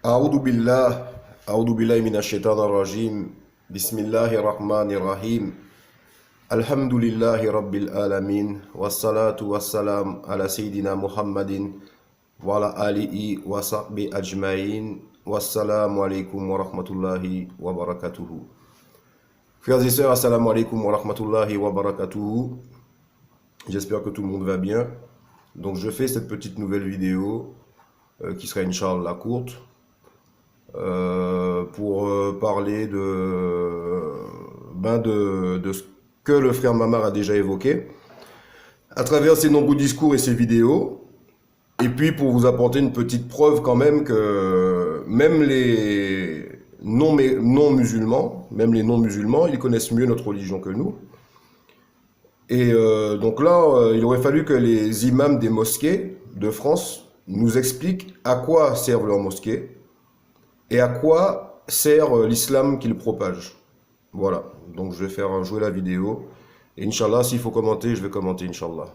أعوذ بالله أعوذ بالله من الشيطان الرجيم بسم الله الرحمن الرحيم الحمد لله رب العالمين والصلاة والسلام على سيدنا محمد وعلى آله وصحبه أجمعين والسلام عليكم ورحمة الله وبركاته. Frères et sœurs, assalamu alaikum wa rahmatullahi wa barakatuhu. J'espère que tout le monde va bien. Donc je fais cette petite nouvelle vidéo qui sera Inch'Allah courte pour parler de ce que le frère Mamar a déjà évoqué à travers ses nombreux discours et ses vidéos, et puis pour vous apporter une petite preuve quand même que même les non-musulmans, ils connaissent mieux notre religion que nous. Et donc là, il aurait fallu que les imams des mosquées de France nous expliquent à quoi servent leurs mosquées et à quoi sert l'islam qu'ils propagent. Voilà, donc je vais faire jouer la vidéo. Et Inch'Allah, s'il faut commenter, je vais commenter, Inch'Allah.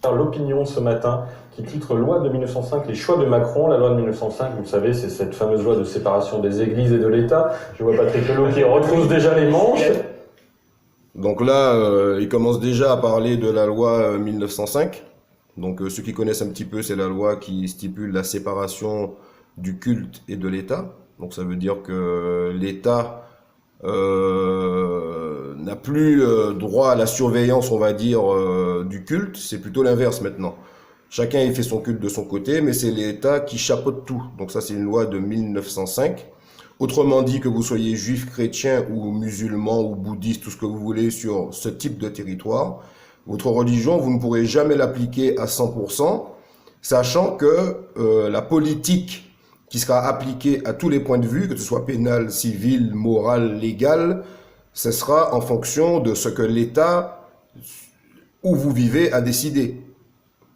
L'opinion ce matin qui titre Loi de 1905, les choix de Macron. La loi de 1905, vous le savez, c'est cette fameuse loi de séparation des églises et de l'État. Je vois Patrick Pelot qui retrousse déjà les manches. Donc là, il commence déjà à parler de la loi 1905. Donc ceux qui connaissent un petit peu, c'est la loi qui stipule la séparation du culte et de l'État. Donc ça veut dire que l'État n'a plus droit à la surveillance, on va dire, du culte. C'est plutôt l'inverse maintenant. Chacun y fait son culte de son côté, mais c'est l'État qui chapeaute tout. Donc ça, c'est une loi de 1905. Autrement dit, que vous soyez juif, chrétien ou musulman ou bouddhiste, tout ce que vous voulez sur ce type de territoire, votre religion, vous ne pourrez jamais l'appliquer à 100%, sachant que la politique qui sera appliquée à tous les points de vue, que ce soit pénal, civil, moral, légal, ce sera en fonction de ce que l'État où vous vivez a décidé.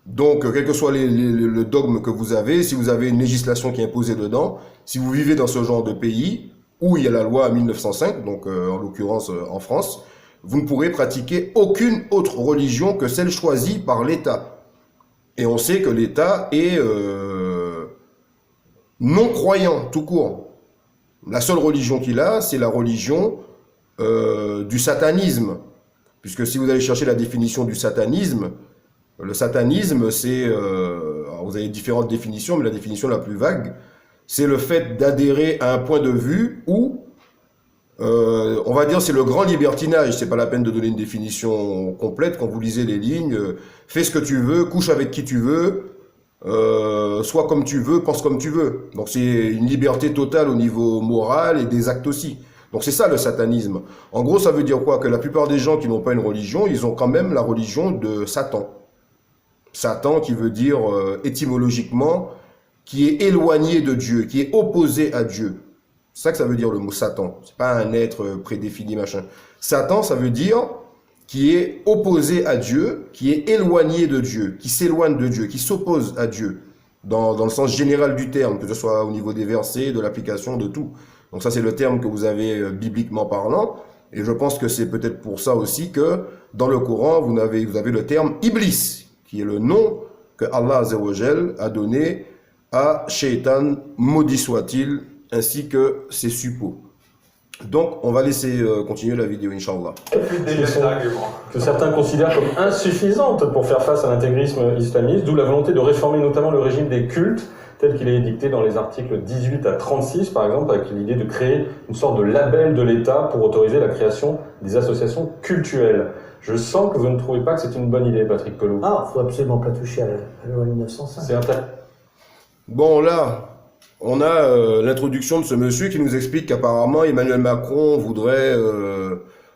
Donc, quel que soit le dogme que vous avez, si vous avez une législation qui est imposée dedans, si vous vivez dans ce genre de pays où il y a la loi 1905, donc en l'occurrence en France, vous ne pourrez pratiquer aucune autre religion que celle choisie par l'État. Et on sait que l'État est non-croyant, tout court. La seule religion qu'il a, c'est la religion du satanisme. Puisque si vous allez chercher la définition du satanisme, le satanisme, c'est... vous avez différentes définitions, mais la définition la plus vague, c'est le fait d'adhérer à un point de vue où, on va dire, c'est le grand libertinage. C'est pas la peine de donner une définition complète. Quand vous lisez les lignes, fais ce que tu veux, couche avec qui tu veux, sois comme tu veux, pense comme tu veux. Donc c'est une liberté totale au niveau moral et des actes aussi. Donc c'est ça le satanisme. En gros, ça veut dire quoi? Que la plupart des gens qui n'ont pas une religion, ils ont quand même la religion de Satan. Satan qui veut dire étymologiquement qui est éloigné de Dieu, qui est opposé à Dieu. C'est ça que ça veut dire le mot Satan. C'est pas un être prédéfini, machin. Satan, ça veut dire qui est opposé à Dieu, qui est éloigné de Dieu, qui s'éloigne de Dieu, qui s'oppose à Dieu, dans le sens général du terme, que ce soit au niveau des versets, de l'application, de tout. Donc ça, c'est le terme que vous avez bibliquement parlant, et je pense que c'est peut-être pour ça aussi que dans le Coran, vous avez le terme Iblis, qui est le nom que Allah Azzawajal a donné à Shaitan, maudit soit-il, ainsi que ses suppôts. Donc, on va laisser continuer la vidéo, Inch'Allah. Que certains considèrent comme insuffisantes pour faire face à l'intégrisme islamiste, d'où la volonté de réformer notamment le régime des cultes, tel qu'il est édicté dans les articles 18 à 36, par exemple, avec l'idée de créer une sorte de label de l'État pour autoriser la création des associations cultuelles. Je sens que vous ne trouvez pas que c'est une bonne idée, Patrick Pelot. Ah, il ne faut absolument pas toucher à la loi 1905. C'est Bon, là, on a l'introduction de ce monsieur qui nous explique qu'apparemment Emmanuel Macron voudrait,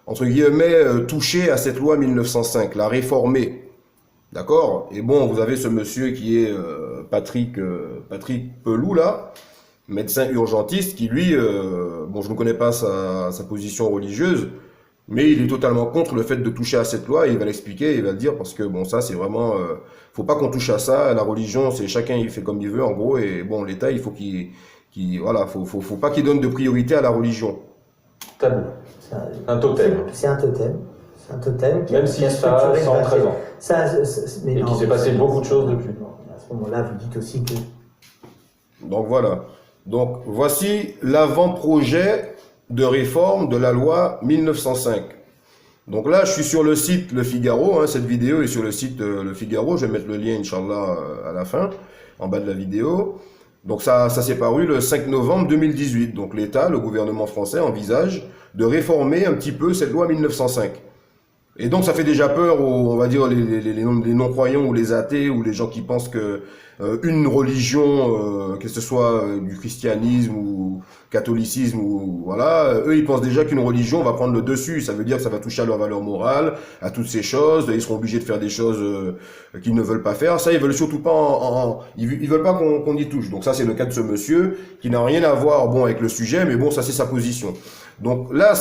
entre guillemets, toucher à cette loi 1905, la réformer. D'accord? Et bon, vous avez ce monsieur qui est Patrick Pelou, là, médecin urgentiste, qui lui, bon, je ne connais pas sa position religieuse, mais il est totalement contre le fait de toucher à cette loi, et il va l'expliquer, il va le dire, parce que bon, ça c'est vraiment, faut pas qu'on touche à ça, la religion, c'est chacun il fait comme il veut, en gros, et bon, l'État, il faut voilà, faut pas qu'il donne de priorité à la religion. Tabou. Un totem. C'est un totem. C'est un totem qui même si ça a 113 ans. Mais et qu'il s'est passé beaucoup de choses depuis. À ce moment-là, vous dites aussi que... Donc voilà. Donc, voici l'avant-projet de réforme de la loi 1905. Donc là, je suis sur le site Le Figaro, hein, cette vidéo est sur le site Le Figaro, je vais mettre le lien, Inch'Allah, à la fin, en bas de la vidéo. Donc ça s'est paru le 5 novembre 2018. Donc l'État, le gouvernement français envisage de réformer un petit peu cette loi 1905. Et donc ça fait déjà peur aux, on va dire, les non-croyants ou les athées ou les gens qui pensent que une religion, que ce soit du christianisme ou catholicisme ou voilà, eux ils pensent déjà qu'une religion va prendre le dessus. Ça veut dire que ça va toucher à leur valeur morale, à toutes ces choses. Ils seront obligés de faire des choses qu'ils ne veulent pas faire. Ça ils veulent surtout pas ils veulent pas qu'on y touche. Donc ça c'est le cas de ce monsieur qui n'a rien à voir bon avec le sujet, mais bon ça c'est sa position. Donc là,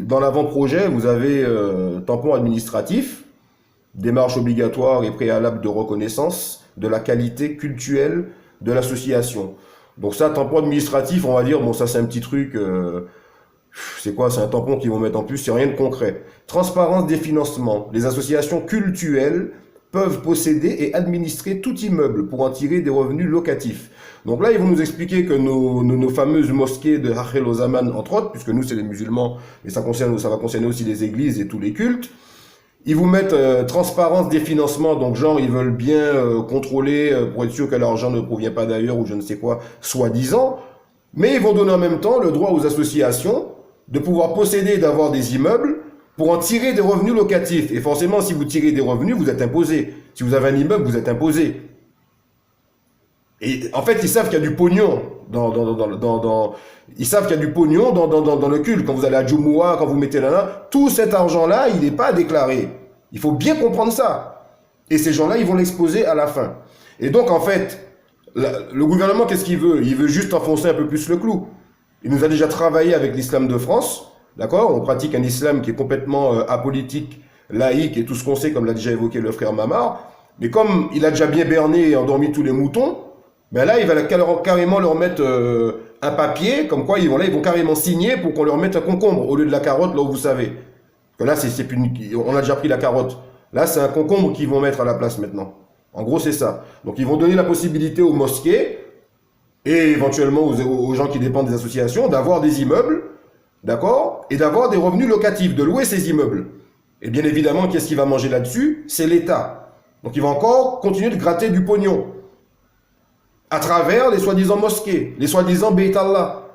dans l'avant-projet, vous avez tampon administratif, démarche obligatoire et préalable de reconnaissance de la qualité cultuelle de l'association. Donc ça, tampon administratif, on va dire, bon ça c'est un petit truc, c'est quoi, c'est un tampon qu'ils vont mettre en plus, c'est rien de concret. Transparence des financements. Les associations cultuelles peuvent posséder et administrer tout immeuble pour en tirer des revenus locatifs. Donc là, ils vont nous expliquer que nos fameuses mosquées de Akhir al-Zaman, entre autres, puisque nous, c'est les musulmans, et ça va concerner aussi les églises et tous les cultes, ils vous mettent transparence des financements, donc genre, ils veulent bien contrôler pour être sûr que l'argent ne provient pas d'ailleurs ou je ne sais quoi, soi-disant, mais ils vont donner en même temps le droit aux associations de pouvoir posséder et d'avoir des immeubles pour en tirer des revenus locatifs. Et forcément, si vous tirez des revenus, vous êtes imposé. Si vous avez un immeuble, vous êtes imposé. Et en fait, ils savent qu'il y a du pognon ils savent qu'il y a du pognon dans le culte. Quand vous allez à Jumu'ah, quand vous mettez là, tout cet argent-là, il n'est pas déclaré. Il faut bien comprendre ça. Et ces gens-là, ils vont l'exposer à la fin. Et donc, en fait, le gouvernement, qu'est-ce qu'il veut? Il veut juste enfoncer un peu plus le clou. Il nous a déjà travaillé avec l'islam de France. D'accord? On pratique un islam qui est complètement apolitique, laïque et tout ce qu'on sait, comme l'a déjà évoqué le frère Mamar. Mais comme il a déjà bien berné et endormi tous les moutons, ben là, il va carrément leur mettre un papier, comme quoi ils vont carrément signer pour qu'on leur mette un concombre au lieu de la carotte, là où vous savez. Que là, on a déjà pris la carotte. Là, c'est un concombre qu'ils vont mettre à la place maintenant. En gros, c'est ça. Donc, ils vont donner la possibilité aux mosquées et éventuellement aux gens qui dépendent des associations d'avoir des immeubles, d'accord, et d'avoir des revenus locatifs, de louer ces immeubles. Et bien évidemment, qu'est-ce qui va manger là-dessus? C'est l'État. Donc, il va encore continuer de gratter du pognon à travers les soi-disant mosquées, les soi-disant Beit Allah.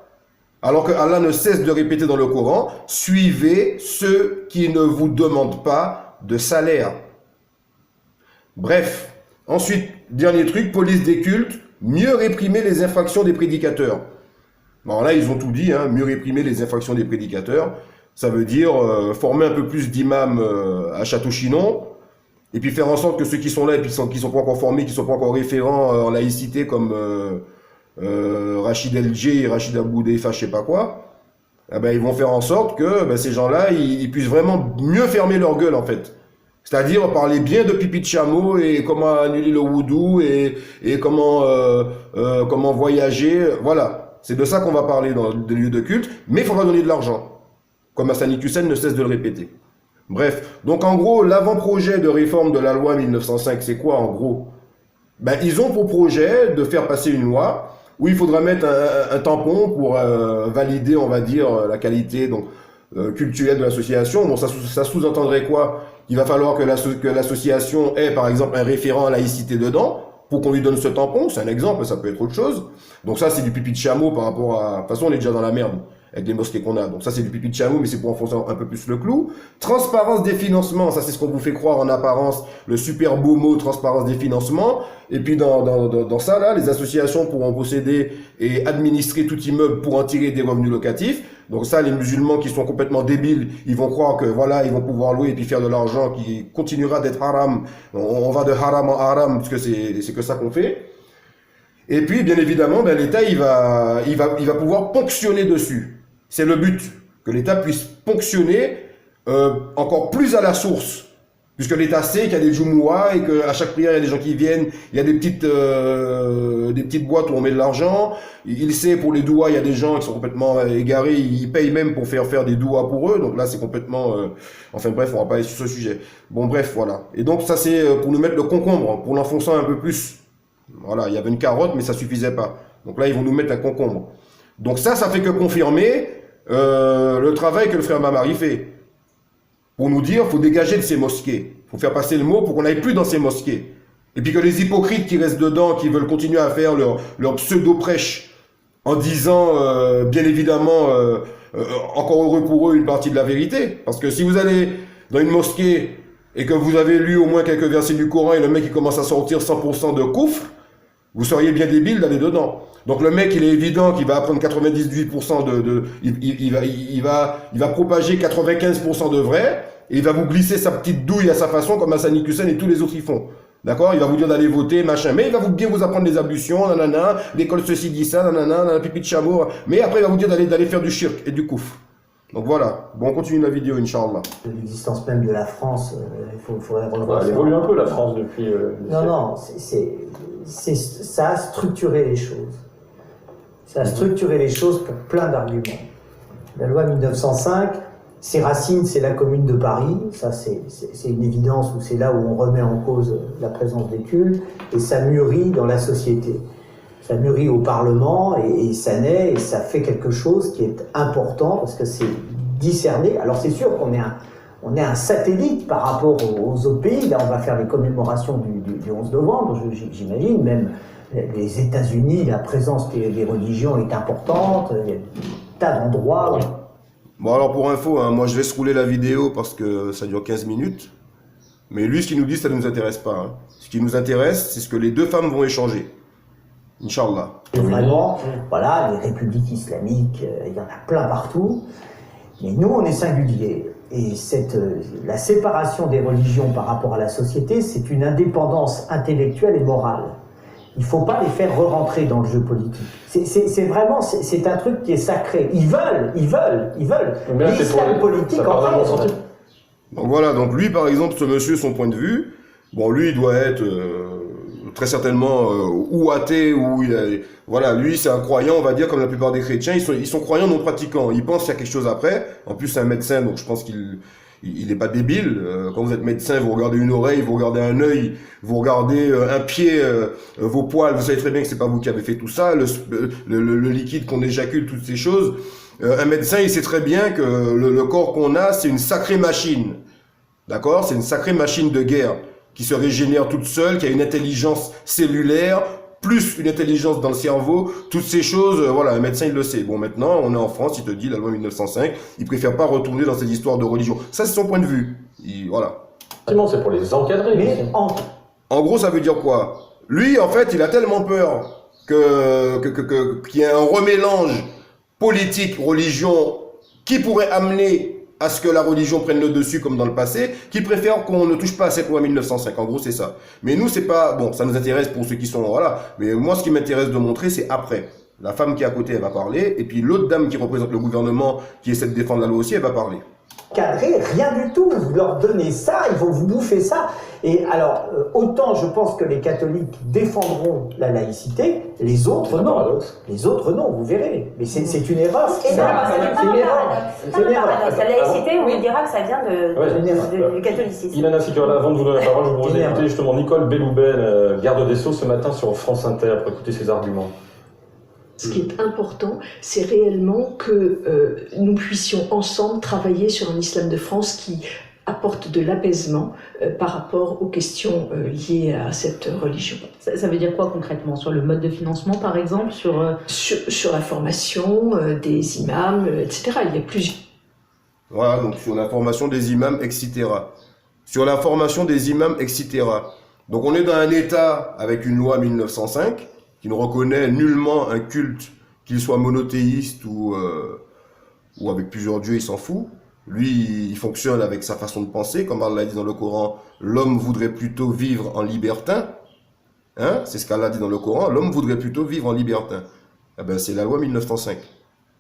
Alors que Allah ne cesse de répéter dans le Coran, suivez ceux qui ne vous demandent pas de salaire. Bref, ensuite, dernier truc, police des cultes, mieux réprimer les infractions des prédicateurs. Bon là, ils ont tout dit, hein, mieux réprimer les infractions des prédicateurs. Ça veut dire former un peu plus d'imams à Château-Chinon, et puis faire en sorte que ceux qui sont là et qui sont pas encore formés, qui sont pas encore référents en laïcité comme Rachid El-Djé et Rachid Abou-Deifa, je sais pas quoi, eh ben, ils vont faire en sorte que ces gens-là, ils puissent vraiment mieux fermer leur gueule en fait. C'est-à-dire parler bien de pipi de chameau et comment annuler le wudu et comment voyager. Voilà, c'est de ça qu'on va parler dans des lieux de culte, mais il faudra donner de l'argent, comme Hassani Hussein ne cesse de le répéter. Bref, donc en gros, l'avant-projet de réforme de la loi 1905, c'est quoi en gros? Ben, ils ont pour projet de faire passer une loi où il faudra mettre un tampon pour valider, on va dire, la qualité culturelle de l'association. Bon, ça sous-entendrait quoi? Il va falloir que l'association ait, par exemple, un référent à laïcité dedans pour qu'on lui donne ce tampon. C'est un exemple, ça peut être autre chose. Donc ça, c'est du pipi de chameau par rapport à... De toute façon, on est déjà dans la merde avec les mosquées qu'on a. Donc ça, c'est du pipi de chameau, mais c'est pour enfoncer un peu plus le clou. Transparence des financements, ça c'est ce qu'on vous fait croire en apparence, le super beau mot transparence des financements. Et puis dans ça, là, les associations pourront posséder et administrer tout immeuble pour en tirer des revenus locatifs. Donc ça, les musulmans qui sont complètement débiles, ils vont croire que voilà, ils vont pouvoir louer et puis faire de l'argent qui continuera d'être haram. On va de haram en haram, parce que c'est que ça qu'on fait. Et puis, bien évidemment, l'État, il va pouvoir ponctionner dessus. C'est le but, que l'État puisse ponctionner encore plus à la source. Puisque l'État sait qu'il y a des Jumu'ah et qu'à chaque prière, il y a des gens qui viennent, il y a des petites boîtes où on met de l'argent. Il sait, pour les douas, il y a des gens qui sont complètement égarés, ils payent même pour faire des douas pour eux. Donc là, c'est complètement... Enfin bref, on va pas aller sur ce sujet. Bon, bref, voilà. Et donc, ça, c'est pour nous mettre le concombre, pour l'enfoncer un peu plus. Voilà, il y avait une carotte, mais ça suffisait pas. Donc là, ils vont nous mettre un concombre. Donc ça fait que confirmer le travail que le frère Mamari fait. Pour nous dire, il faut dégager de ces mosquées. Il faut faire passer le mot pour qu'on n'aille plus dans ces mosquées. Et puis que les hypocrites qui restent dedans, qui veulent continuer à faire leur pseudo-prêche en disant, bien évidemment, encore heureux pour eux, une partie de la vérité. Parce que si vous allez dans une mosquée et que vous avez lu au moins quelques versets du Coran et le mec il commence à sortir 100% de koufr, vous seriez bien débile d'aller dedans. Donc le mec, il est évident qu'il va apprendre 98% il va propager 95% de vrai, et il va vous glisser sa petite douille à sa façon, comme Hassani Hussein et tous les autres y font. D'accord? Il va vous dire d'aller voter, machin, mais il va bien vous apprendre les ablutions, nanana, l'école ceci dit ça, nanana, pipi de chameau, mais après il va vous dire d'aller faire du shirk et du koufr. Donc voilà, bon, on continue la vidéo, Inch'Allah. L'existence même de la France, il faudrait revoir. Elle évolue un peu, la France, depuis... Non, ça a structuré les choses. Ça a structuré les choses pour plein d'arguments. La loi 1905, ses racines, c'est la Commune de Paris. Ça, c'est une évidence, où c'est là où on remet en cause la présence des cultes. Et ça mûrit dans la société. Ça mûrit au Parlement et ça naît et ça fait quelque chose qui est important parce que c'est discerné. Alors c'est sûr qu'on est un satellite par rapport aux autres pays. Là, on va faire les commémorations du 11 novembre, j'imagine. Même les États-Unis, la présence des religions est importante. Il y a des tas d'endroits. Oui. Bon, alors pour info, hein, moi je vais scroller la vidéo parce que ça dure 15 minutes. Mais lui, ce qu'il nous dit, ça ne nous intéresse pas. Hein. Ce qui nous intéresse, c'est ce que les deux femmes vont échanger. Inch'Allah. Vraiment, voilà, les républiques islamiques, il y en a plein partout. Mais nous, on est singuliers. Et la séparation des religions par rapport à la société, c'est une indépendance intellectuelle et morale. Il ne faut pas les faire re-rentrer dans le jeu politique. C'est vraiment, c'est un truc qui est sacré. Ils veulent. L'islam politique en fait. Donc voilà, donc lui par exemple, ce monsieur, son point de vue, bon lui il doit être très certainement ou athée ou voilà, lui c'est un croyant, on va dire comme la plupart des chrétiens, ils sont croyants non pratiquants, ils pensent qu'il y a quelque chose après. En plus c'est un médecin, donc je pense il est pas débile. Quand vous êtes médecin, vous regardez une oreille, vous regardez un œil, vous regardez un pied, vos poils, vous savez très bien que c'est pas vous qui avez fait tout ça, le liquide qu'on éjacule, toutes ces choses. Un médecin, il sait très bien que le corps qu'on a, c'est une sacrée machine. D'accord? C'est une sacrée machine de guerre qui se régénère toute seule, qui a une intelligence cellulaire, plus une intelligence dans le cerveau, toutes ces choses, voilà, un médecin il le sait. Bon, maintenant, on est en France, il te dit, la loi 1905, il préfère pas retourner dans ces histoires de religion. Ça, c'est son point de vue. Voilà. C'est pour les encadrer. Mais en gros, ça veut dire quoi? Lui, en fait, il a tellement peur qu'il y ait un remélange politique, religion, qui pourrait amener à ce que la religion prenne le dessus comme dans le passé, qui préfère qu'on ne touche pas à cette loi 1905. En gros, c'est ça. Mais nous, c'est pas... Bon, ça nous intéresse pour ceux qui sont... Voilà. Mais moi, ce qui m'intéresse de montrer, c'est après. La femme qui est à côté, elle va parler. Et puis l'autre dame qui représente le gouvernement, qui essaie de défendre la loi aussi, elle va parler. Cadrer, rien du tout. Vous leur donnez ça, ils vont vous bouffer ça. Et alors, autant je pense que les catholiques défendront la laïcité, les autres non. Les autres non, vous verrez. Mais c'est une erreur. C'est une erreur. La laïcité, on lui dira que ça vient du catholicisme. Ilana Sikora, avant de vous donner la parole, je vous propose d'écouter justement Nicole Belloubet, garde des Sceaux, ce matin sur France Inter, pour écouter ses arguments. Ce qui est important, c'est réellement que nous puissions ensemble travailler sur un islam de France qui apporte de l'apaisement par rapport aux questions liées à cette religion. Ça veut dire quoi concrètement? Sur le mode de financement par exemple? Sur la formation des imams, etc. Il y a plusieurs... Voilà, donc sur la formation des imams, etc. Sur la formation des imams, etc. Donc on est dans un État avec une loi 1905 qui ne reconnaît nullement un culte, qu'il soit monothéiste ou avec plusieurs dieux, il s'en fout. Lui, il fonctionne avec sa façon de penser. Comme Allah dit dans le Coran, l'homme voudrait plutôt vivre en libertin. Hein? C'est ce qu'Allah dit dans le Coran, l'homme voudrait plutôt vivre en libertin. Eh ben, c'est la loi 1905.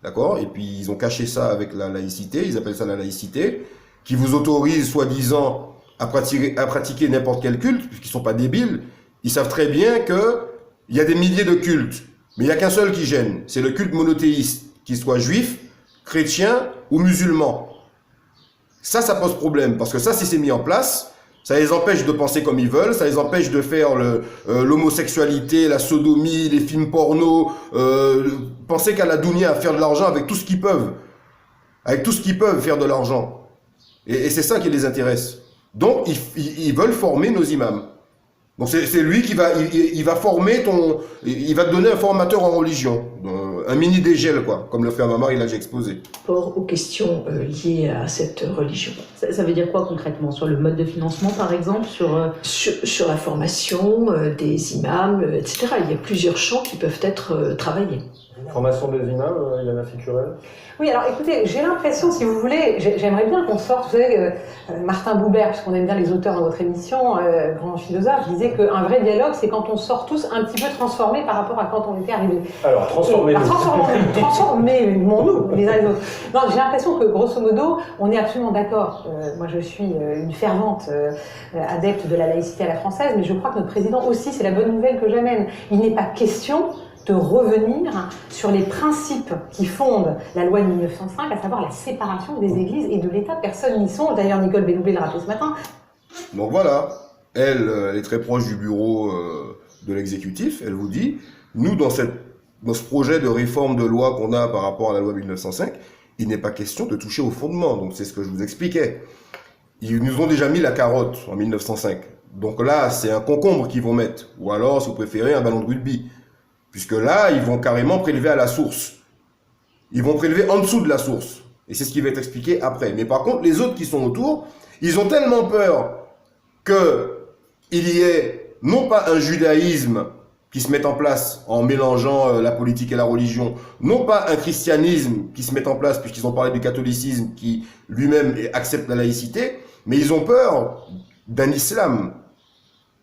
D'accord? Et puis, ils ont caché ça avec la laïcité, ils appellent ça la laïcité, qui vous autorise, soi-disant, à pratiquer n'importe quel culte, puisqu'ils sont pas débiles. Ils savent très bien que il y a des milliers de cultes, mais il n'y a qu'un seul qui gêne, c'est le culte monothéiste, qu'il soit juif, chrétien ou musulman. Ça pose problème, parce que ça, si c'est mis en place, Ça les empêche de penser comme ils veulent, ça les empêche de faire l'homosexualité, la sodomie, les films porno, penser qu'à la dounia, à faire de l'argent avec tout ce qu'ils peuvent. Avec tout ce qu'ils peuvent faire de l'argent. Et c'est ça qui les intéresse. Donc, ils veulent former nos imams. Donc, c'est lui qui va, il va former il va te donner un formateur en religion. Un mini dégel, quoi. Comme le frère Mamar, il a déjà exposé. Pour aux questions liées à cette religion. Ça veut dire quoi concrètement? Sur le mode de financement, par exemple? Sur la formation des imams, etc. Il y a plusieurs champs qui peuvent être travaillés. Formation des imams, Yana Ficurel. Oui, alors écoutez, j'ai l'impression, si vous voulez, j'aimerais bien qu'on sorte, vous savez, Martin Buber, puisqu'on aime bien les auteurs dans votre émission, grand philosophe, disait qu'un vrai dialogue, c'est quand on sort tous un petit peu transformés par rapport à quand on était arrivés. Alors, transformez-nous. Transformons-nous les uns les autres. Non, j'ai l'impression que, grosso modo, on est absolument d'accord. Moi, je suis une fervente adepte de la laïcité à la française, mais je crois que notre président aussi, c'est la bonne nouvelle que j'amène. Il n'est pas question de revenir sur les principes qui fondent la loi de 1905, à savoir la séparation des églises et de l'État. Personne n'y songe. D'ailleurs, Nicole Belloubet l'a rappelé ce matin. Donc voilà, elle est très proche du bureau de l'exécutif. Elle vous dit, nous, dans ce projet de réforme de loi qu'on a par rapport à la loi 1905, il n'est pas question de toucher au fondement. Donc c'est ce que je vous expliquais. Ils nous ont déjà mis la carotte en 1905. Donc là, c'est un concombre qu'ils vont mettre. Ou alors, si vous préférez, un ballon de rugby. Puisque là, ils vont carrément prélever à la source. Ils vont prélever en dessous de la source. Et c'est ce qui va être expliqué après. Mais par contre, les autres qui sont autour, ils ont tellement peur qu'il y ait non pas un judaïsme qui se mette en place en mélangeant la politique et la religion, non pas un christianisme qui se mette en place, puisqu'ils ont parlé du catholicisme qui lui-même accepte la laïcité, mais ils ont peur d'un islam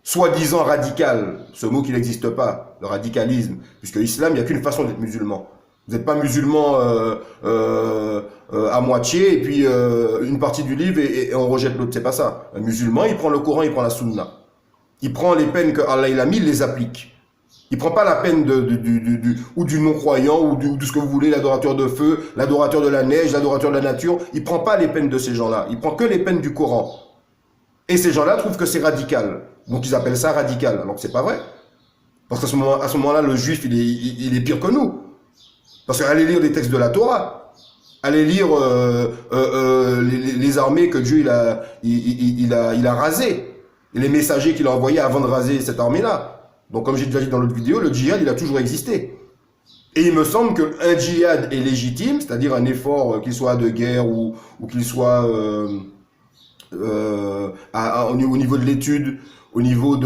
soi-disant radical, ce mot qui n'existe pas, le radicalisme, puisque l'islam, il n'y a qu'une façon d'être musulman. Vous n'êtes pas musulman à moitié, et puis une partie du livre, et on rejette l'autre, c'est pas ça. Un musulman, il prend le Coran, il prend la Sunna. Il prend les peines que Allah il a mis, il les applique. Il prend pas la peine du non-croyant, ou de ce que vous voulez, l'adorateur de feu, l'adorateur de la neige, l'adorateur de la nature. Il prend pas les peines de ces gens-là. Il prend que les peines du Coran. Et ces gens-là trouvent que c'est radical. Donc ils appellent ça radical, alors que c'est pas vrai. Parce qu'à ce moment-là, le juif, il est pire que nous. Parce qu'allez lire les textes de la Torah, allez lire les armées que Dieu il a rasées, et les messagers qu'il a envoyés avant de raser cette armée-là. Donc comme j'ai déjà dit dans l'autre vidéo, le djihad, il a toujours existé. Et il me semble qu'un djihad est légitime, c'est-à-dire un effort, qu'il soit de guerre ou qu'il soit au niveau de l'étude, au niveau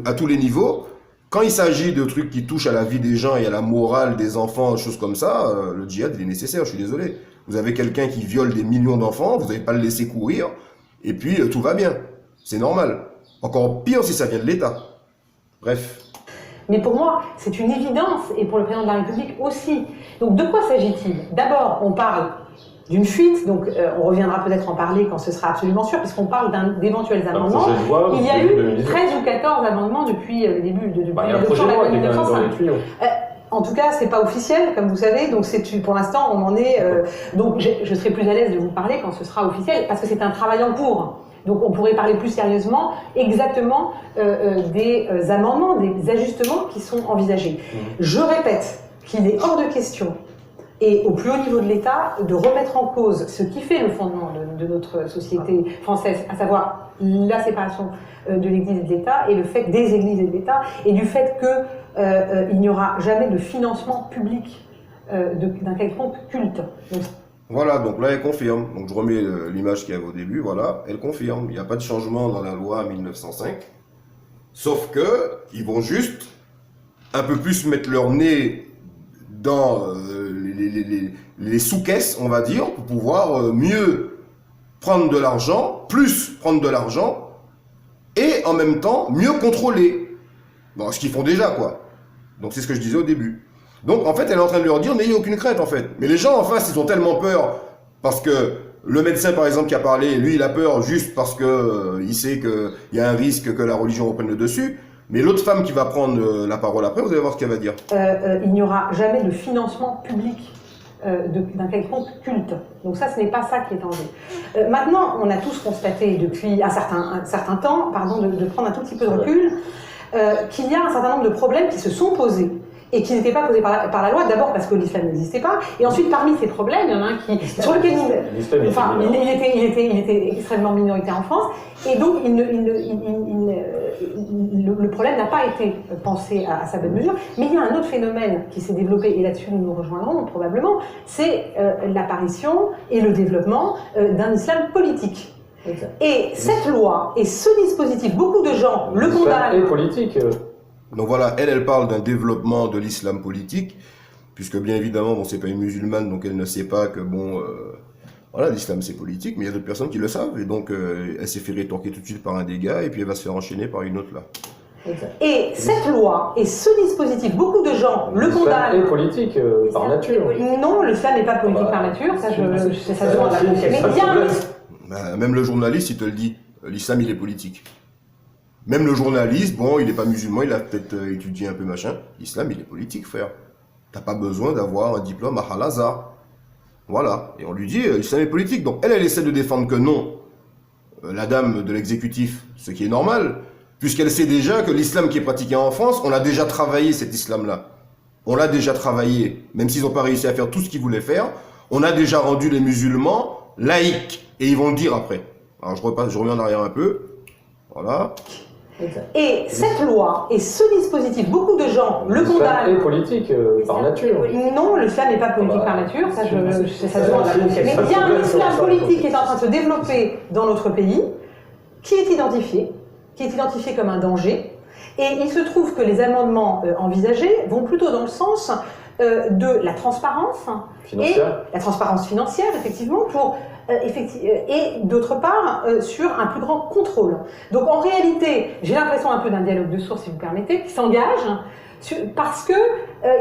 à tous les niveaux. Quand il s'agit de trucs qui touchent à la vie des gens et à la morale des enfants, choses comme ça, le djihad, il est nécessaire, je suis désolé. Vous avez quelqu'un qui viole des millions d'enfants, vous n'allez pas le laisser courir, et puis tout va bien. C'est normal. Encore pire si ça vient de l'État. Bref. Mais pour moi, c'est une évidence, et pour le président de la République aussi. Donc de quoi s'agit-il? D'abord, on parle d'une fuite, donc on reviendra peut-être en parler quand ce sera absolument sûr, puisqu'on parle d'éventuels amendements. Il y a eu 13 ou 14 amendements depuis le début de l'adoption de la loi de 1905. En tout cas, c'est pas officiel, comme vous savez, donc pour l'instant, on en est... donc je serai plus à l'aise de vous parler quand ce sera officiel, parce que c'est un travail en cours. Donc on pourrait parler plus sérieusement exactement des amendements, des ajustements qui sont envisagés. Je répète qu'il est hors de question, et au plus haut niveau de l'État, de remettre en cause ce qui fait le fondement de notre société française, à savoir la séparation de l'Église et de l'État, et le fait des Églises et de l'État, et du fait qu'il n'y aura jamais de financement public d'un quelconque culte. Donc, voilà, donc là, elle confirme. Donc je remets l'image qu'il y avait au début, voilà, elle confirme. Il n'y a pas de changement dans la loi 1905, sauf que ils vont juste un peu plus mettre leur nez dans les sous-caisses, on va dire, pour pouvoir mieux prendre de l'argent, plus prendre de l'argent, et en même temps mieux contrôler. Bon, ce qu'ils font déjà, quoi. Donc c'est ce que je disais au début. Donc en fait, elle est en train de leur dire, n'ayez aucune crainte, en fait. Mais les gens en face, ils ont tellement peur, parce que le médecin, par exemple, qui a parlé, lui, il a peur juste parce que il sait qu'il y a un risque que la religion reprenne le dessus. Mais l'autre femme qui va prendre la parole après, vous allez voir ce qu'elle va dire. Il n'y aura jamais de financement public d'un quelconque culte. Donc ça, ce n'est pas ça qui est en jeu. Maintenant, on a tous constaté depuis un certain temps, de prendre un tout petit peu de recul, qu'il y a un certain nombre de problèmes qui se sont posés et qui n'étaient pas posés par la loi, d'abord parce que l'islam n'existait pas, et ensuite parmi ces problèmes, il y en a un sur lequel il était extrêmement minoritaire en France, et donc le problème n'a pas été pensé à sa bonne mesure, mais il y a un autre phénomène qui s'est développé, et là-dessus nous nous rejoindrons probablement, c'est l'apparition et le développement d'un islam politique. Et cette loi et ce dispositif, beaucoup de gens le condamnent. Et politique. Donc voilà, elle parle d'un développement de l'islam politique, puisque bien évidemment, bon, c'est pas une musulmane, donc elle ne sait pas que, voilà, l'islam c'est politique, mais il y a d'autres personnes qui le savent, et donc elle s'est fait rétorquer tout de suite par un des gars, et puis elle va se faire enchaîner par une autre là. Et cette loi et ce dispositif, beaucoup de gens le condamnent. Et politique, par nature. Non, l'islam n'est pas politique par nature, ça se voit. Mais bien, même le journaliste, il te le dit, l'islam il est politique. Même le journaliste, bon, il n'est pas musulman, il a peut-être étudié un peu machin. L'islam, il est politique, frère. T'as pas besoin d'avoir un diplôme à Al-Azhar. Voilà. Et on lui dit, l'islam est politique. Donc elle essaie de défendre que non. La dame de l'exécutif, ce qui est normal, puisqu'elle sait déjà que l'islam qui est pratiqué en France, on a déjà travaillé cet islam-là. On l'a déjà travaillé. Même s'ils n'ont pas réussi à faire tout ce qu'ils voulaient faire, on a déjà rendu les musulmans laïcs. Et ils vont le dire après. Alors je reviens en arrière un peu. Voilà. Et cette loi et ce dispositif, beaucoup de gens le condamnent. Et politique, par nature. Non, l'islam n'est pas politique par nature, ça se voit. Mais bien un islam politique qui est en train de se développer dans notre pays, qui est identifié comme un danger. Et il se trouve que les amendements envisagés vont plutôt dans le sens de la transparence financière. Et la transparence financière, effectivement, et d'autre part sur un plus grand contrôle. Donc en réalité, j'ai l'impression un peu d'un dialogue de sourds, si vous permettez, qui s'engage parce que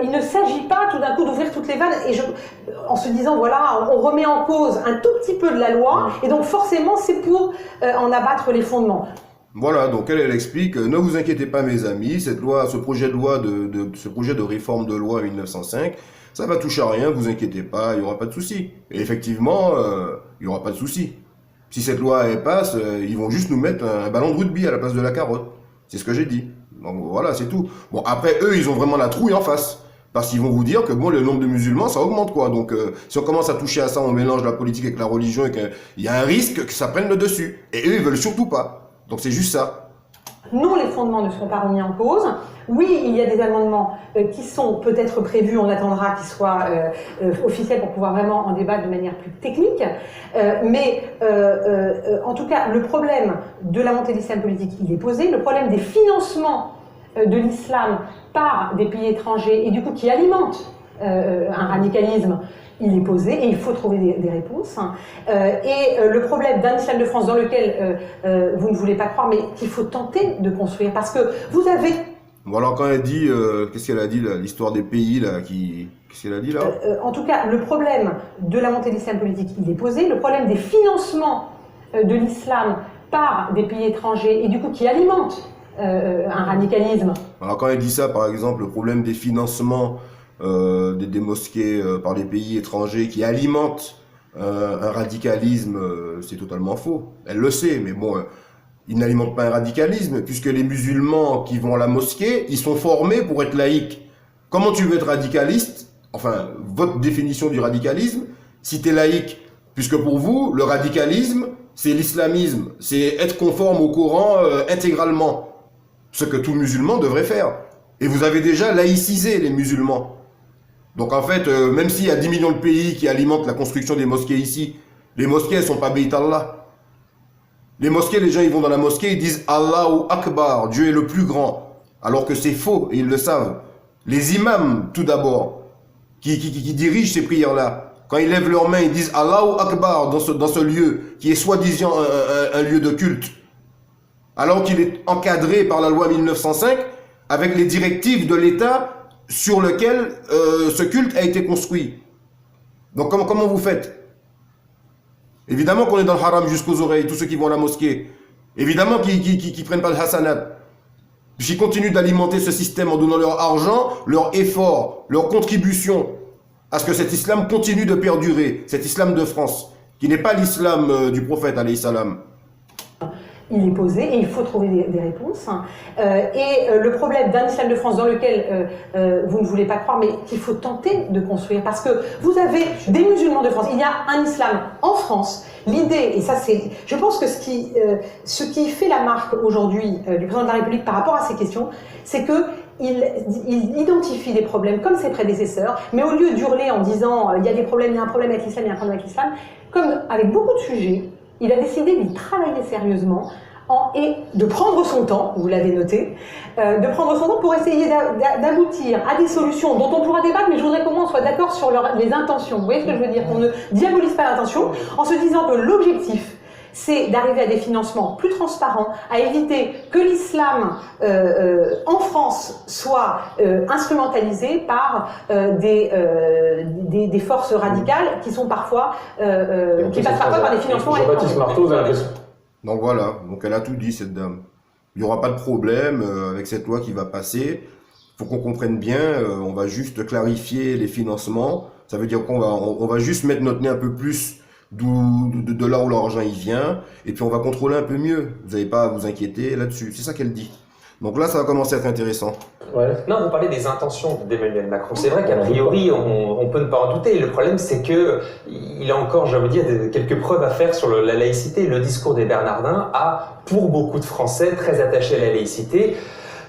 il ne s'agit pas tout d'un coup d'ouvrir toutes les vannes en se disant voilà, on remet en cause un tout petit peu de la loi et donc forcément c'est pour en abattre les fondements. Voilà, donc elle explique, ne vous inquiétez pas mes amis, ce projet de réforme de loi 1905, ça va toucher à rien, vous inquiétez pas, il n'y aura pas de souci. Et effectivement, il n'y aura pas de souci. Si cette loi elle passe, ils vont juste nous mettre un ballon de rugby à la place de la carotte. C'est ce que j'ai dit. Donc voilà, c'est tout. Bon, après, eux, ils ont vraiment la trouille en face. Parce qu'ils vont vous dire que bon, le nombre de musulmans, ça augmente quoi. Donc si on commence à toucher à ça, on mélange la politique avec la religion, et qu'il y a un risque que ça prenne le dessus. Et eux, ils veulent surtout pas. Donc c'est juste ça. Non, les fondements ne seront pas remis en cause. Oui, il y a des amendements qui sont peut-être prévus, on attendra qu'ils soient officiels pour pouvoir vraiment en débattre de manière plus technique. Mais en tout cas, le problème de la montée de l'islam politique, il est posé. Le problème des financements de l'islam par des pays étrangers et du coup qui alimentent un radicalisme, il est posé et il faut trouver des réponses. Et le problème d'un islam de France dans lequel vous ne voulez pas croire, mais qu'il faut tenter de construire, parce que vous avez... Bon alors quand elle dit, qu'est-ce qu'elle a dit là, l'histoire des pays là, qu'est-ce qu'elle a dit là en tout cas, le problème de la montée de l'islam politique, il est posé. Le problème des financements de l'islam par des pays étrangers et du coup qui alimentent un radicalisme. Alors quand elle dit ça, par exemple, le problème des financements des mosquées par les pays étrangers qui alimentent un radicalisme, c'est totalement faux. Elle le sait, mais bon, ils n'alimentent pas un radicalisme, puisque les musulmans qui vont à la mosquée, ils sont formés pour être laïcs. Comment tu veux être radicaliste? Enfin, votre définition du radicalisme, si tu es laïque, puisque pour vous, le radicalisme, c'est l'islamisme, c'est être conforme au Coran intégralement, ce que tout musulman devrait faire. Et vous avez déjà laïcisé les musulmans. Donc en fait, même s'il y a 10 millions de pays qui alimentent la construction des mosquées ici, les mosquées, elles sont pas Beit Allah. Les mosquées, les gens, ils vont dans la mosquée, ils disent Allahu Akbar, Dieu est le plus grand. Alors que c'est faux, et ils le savent. Les imams, tout d'abord, qui dirigent ces prières-là, quand ils lèvent leurs mains, ils disent Allahu Akbar dans ce lieu, qui est soi-disant un lieu de culte. Alors qu'il est encadré par la loi 1905, avec les directives de l'État sur lequel ce culte a été construit. Donc comment vous faites? Évidemment qu'on est dans le haram jusqu'aux oreilles, tous ceux qui vont à la mosquée. Évidemment qu'ils prennent pas le hasanat. Puisqu'ils continuent d'alimenter ce système en donnant leur argent, leur effort, leur contribution. à ce que cet islam continue de perdurer, cet islam de France, qui n'est pas l'islam du prophète, alayhi salam? Il est posé et il faut trouver des réponses. Le problème d'un islam de France dans lequel vous ne voulez pas croire, mais qu'il faut tenter de construire, parce que vous avez des musulmans de France, il y a un islam en France. L'idée, et ça c'est, je pense que ce qui fait la marque aujourd'hui du président de la République par rapport à ces questions, c'est que il identifie des problèmes comme ses prédécesseurs, mais au lieu d'hurler en disant il y a des problèmes, il y a un problème avec l'islam, il y a un problème avec l'islam, comme avec beaucoup de sujets, il a décidé d'y travailler sérieusement et de prendre son temps, vous l'avez noté, de prendre son temps pour essayer d'aboutir à des solutions dont on pourra débattre, mais je voudrais qu'au moins on soit d'accord sur les intentions. Vous voyez ce que je veux dire? Qu'on ne diabolise pas l'intention en se disant que l'objectif, c'est d'arriver à des financements plus transparents, à éviter que l'islam en France soit instrumentalisé par des forces radicales qui sont parfois qui passent parfois par des financements. Jean-Baptiste Marteau, vous avez l'impression. Donc voilà, donc elle a tout dit, cette dame. Il n'y aura pas de problème avec cette loi qui va passer. Il faut qu'on comprenne bien, on va juste clarifier les financements. Ça veut dire qu'on va juste mettre notre nez un peu plus de là où l'argent il vient, et puis on va contrôler un peu mieux. Vous n'avez pas à vous inquiéter là-dessus. C'est ça qu'elle dit. Donc là, ça va commencer à être intéressant. Ouais. Non, vous parlez des intentions d'Emmanuel Macron. C'est vrai qu'a priori, on peut ne pas en douter. Le problème, c'est que il a encore, je veux dire, quelques preuves à faire sur la laïcité. Le discours des Bernardins a, pour beaucoup de Français très attachés à la laïcité,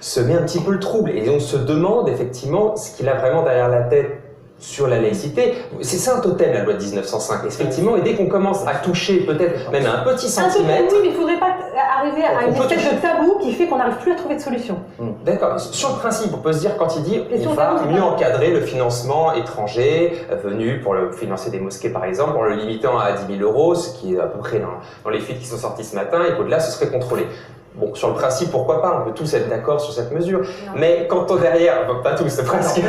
semé un petit peu le trouble. Et on se demande effectivement ce qu'il a vraiment derrière la tête sur la laïcité. C'est ça un totem, la loi de 1905. Effectivement, et dès qu'on commence à toucher peut-être même un petit centimètre... Oui, mais il ne faudrait pas arriver à une espèce de tabou qui fait qu'on n'arrive plus à trouver de solution. D'accord. Sur le principe, on peut se dire, quand il dit on va mieux encadrer le financement étranger venu pour financer des mosquées par exemple, en le limitant à 10 000 €, ce qui est à peu près dans les fuites qui sont sorties ce matin, et qu'au-delà, ce serait contrôlé. Bon, sur le principe, pourquoi pas, on peut tous être d'accord sur cette mesure. Non. Mais quand on derrière, pas tous, c'est presque.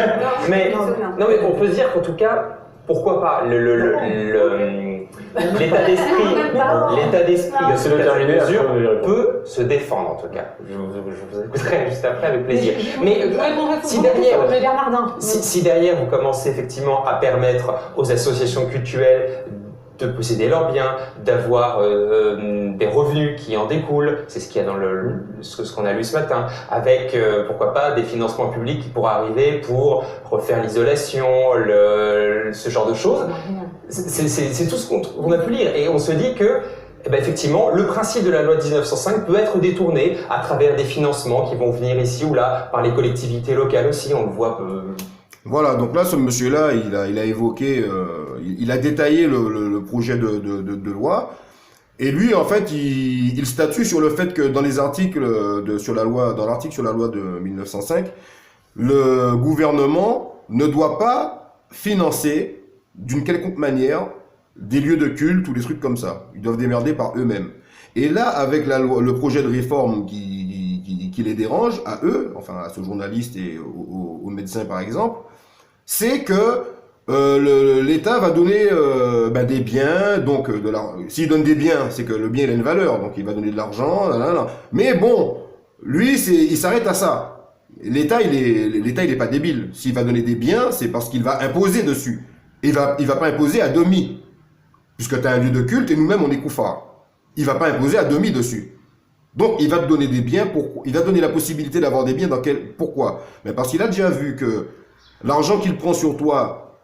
Mais on peut se dire qu'en tout cas, pourquoi pas l'état d'esprit de cette mesure peut se défendre en tout cas. Je vous écouterai juste après avec plaisir. Mais si derrière vous commencez effectivement à permettre aux associations culturelles de posséder leurs biens, d'avoir des revenus qui en découlent, c'est ce qu'il y a dans ce qu'on a lu ce matin, avec pourquoi pas des financements publics qui pourraient arriver pour refaire l'isolation, ce genre de choses. C'est tout ce qu'on a pu lire, et on se dit que effectivement, le principe de la loi de 1905 peut être détourné à travers des financements qui vont venir ici ou là, par les collectivités locales aussi, on le voit. Voilà, donc là, ce monsieur-là, il a évoqué, il a détaillé le projet de loi, et lui, en fait, il statue sur le fait que dans les articles dans l'article sur la loi de 1905, le gouvernement ne doit pas financer d'une quelconque manière des lieux de culte ou des trucs comme ça. Ils doivent démerder par eux-mêmes. Et là, avec le projet de réforme qui les dérange, à eux, enfin à ce journaliste et aux médecins par exemple, c'est que l'État va donner des biens, donc s'il donne des biens, c'est que le bien il a une valeur, donc il va donner de l'argent, mais bon, lui il s'arrête à ça. L'État il est pas débile. S'il va donner des biens, c'est parce qu'il va imposer dessus. Il va pas imposer à demi, puisque tu as un lieu de culte et nous-mêmes on est koufars. Il va pas imposer à demi dessus. Donc il va te donner des biens, il va donner la possibilité d'avoir des biens pourquoi? Mais parce qu'il a déjà vu que l'argent qu'il prend sur toi,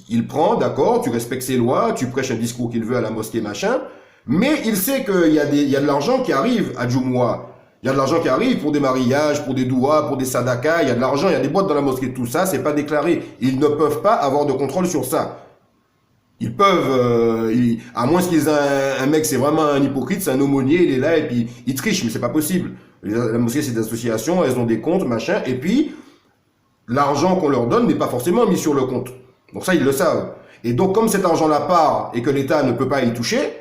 il prend, d'accord, tu respectes ses lois, tu prêches un discours qu'il veut à la mosquée, machin, mais il sait qu'il y a de l'argent qui arrive à Djoumoua. Il y a de l'argent qui arrive pour des mariages, pour des douas, pour des sadakas, il y a de l'argent, il y a des boîtes dans la mosquée, tout ça, c'est pas déclaré. Ils ne peuvent pas avoir de contrôle sur ça. Ils peuvent, à moins qu'ils aient un mec, c'est vraiment un hypocrite, c'est un aumônier, il est là et puis il triche, mais c'est pas possible. La mosquée, c'est des associations, elles ont des comptes, machin, et puis l'argent qu'on leur donne n'est pas forcément mis sur le compte. Donc ça, ils le savent. Et donc, comme cet argent-là part et que l'État ne peut pas y toucher,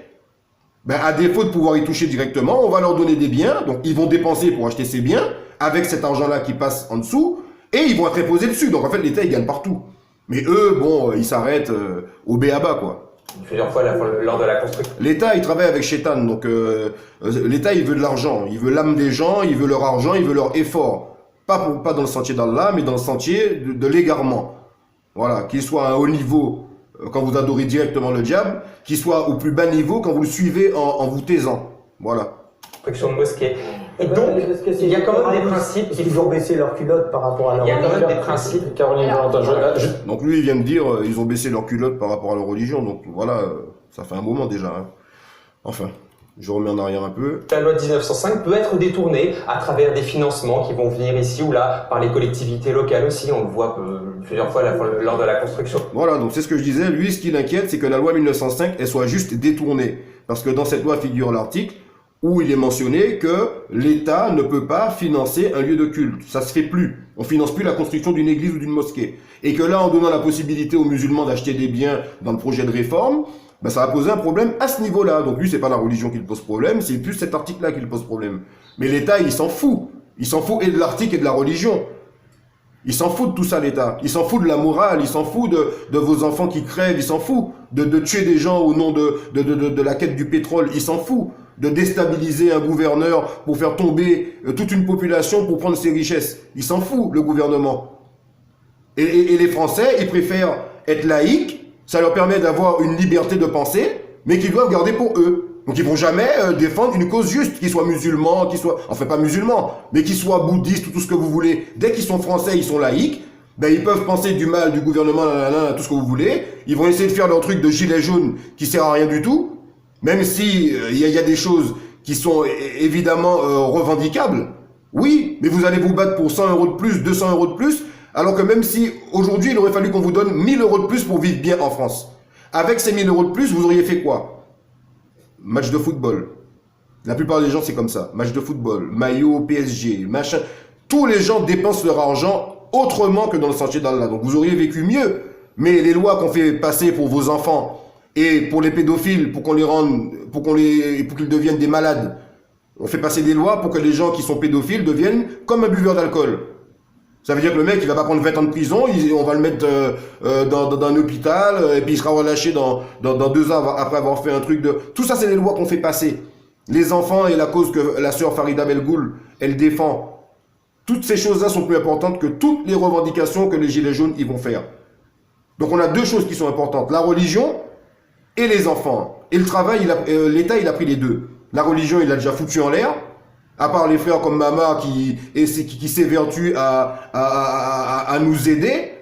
à défaut de pouvoir y toucher directement, on va leur donner des biens. Donc, ils vont dépenser pour acheter ces biens avec cet argent-là qui passe en dessous et ils vont être imposés dessus. Donc, en fait, l'État, il gagne partout. Mais eux, bon, ils s'arrêtent au B.A.B.A. quoi. Plusieurs fois lors de la construction. L'État, il travaille avec Chétan. Donc, l'État, il veut de l'argent. Il veut l'âme des gens, il veut leur argent, il veut leur effort. Pas dans le sentier d'Allah, mais dans le sentier de l'égarement. Voilà, qu'il soit à un haut niveau quand vous adorez directement le diable, qu'il soit au plus bas niveau quand vous le suivez en vous taisant. Voilà. Construction de mosquées. Et donc, il y a quand même des principes qu'ils ont baissé leurs culottes par rapport à leur religion. Il y a quand même des principes. Caroline Valentin, donc lui, il vient de dire, ils ont baissé leurs culottes par rapport à leur religion. Donc voilà, ça fait un moment déjà. Hein. Enfin, je remets en arrière un peu. La loi de 1905 peut être détournée à travers des financements qui vont venir ici ou là par les collectivités locales aussi. On le voit plusieurs fois lors de la construction. Voilà, donc c'est ce que je disais. Lui, ce qui l'inquiète, c'est que la loi 1905, elle soit juste détournée. Parce que dans cette loi figure l'article où il est mentionné que l'État ne peut pas financer un lieu de culte. Ça se fait plus. On finance plus la construction d'une église ou d'une mosquée. Et que là, en donnant la possibilité aux musulmans d'acheter des biens dans le projet de réforme, ben ça va poser un problème à ce niveau-là. Donc lui, c'est pas la religion qui le pose problème, c'est plus cet article-là qui le pose problème. Mais l'État, il s'en fout. Il s'en fout et de l'article et de la religion. Il s'en fout de tout ça, l'État. Il s'en fout de la morale, il s'en fout de vos enfants qui crèvent, il s'en fout de tuer des gens au nom de la quête du pétrole, il s'en fout de déstabiliser un gouverneur pour faire tomber toute une population pour prendre ses richesses. Il s'en fout, le gouvernement. Et les Français, ils préfèrent être laïcs, ça leur permet d'avoir une liberté de penser, mais qu'ils doivent garder pour eux. Donc ils vont jamais défendre une cause juste, qu'ils soient musulmans, qu'ils soient, enfin pas musulmans, mais qu'ils soient bouddhistes ou tout ce que vous voulez. Dès qu'ils sont français, ils sont laïcs, ben ils peuvent penser du mal du gouvernement, tout ce que vous voulez. Ils vont essayer de faire leur truc de gilet jaune qui sert à rien du tout, même si il y a des choses qui sont évidemment revendicables. Oui, mais vous allez vous battre pour 100 € de plus, 200 € de plus, alors que même si aujourd'hui il aurait fallu qu'on vous donne 1000 € de plus pour vivre bien en France. Avec ces 1000 € de plus, vous auriez fait quoi? Match de football. La plupart des gens, c'est comme ça. Match de football, maillot, PSG, machin. Tous les gens dépensent leur argent autrement que dans le sentier d'Allah. Donc vous auriez vécu mieux. Mais les lois qu'on fait passer pour vos enfants et pour les pédophiles, pour qu'on les rende, pour qu'ils deviennent des malades. On fait passer des lois pour que les gens qui sont pédophiles deviennent comme un buveur d'alcool. Ça veut dire que le mec, il va pas prendre 20 ans de prison, on va le mettre dans un hôpital, et puis il sera relâché dans 2 ans après avoir fait un truc de... Tout ça, c'est les lois qu'on fait passer. Les enfants et la cause que la sœur Farida Belgoul, elle défend. Toutes ces choses-là sont plus importantes que toutes les revendications que les Gilets jaunes ils vont faire. Donc on a 2 choses qui sont importantes. La religion et les enfants. Et le travail, l'État, il a pris les 2. La religion, il l'a déjà foutu en l'air. À part les frères comme Mama qui s'évertuent à nous aider,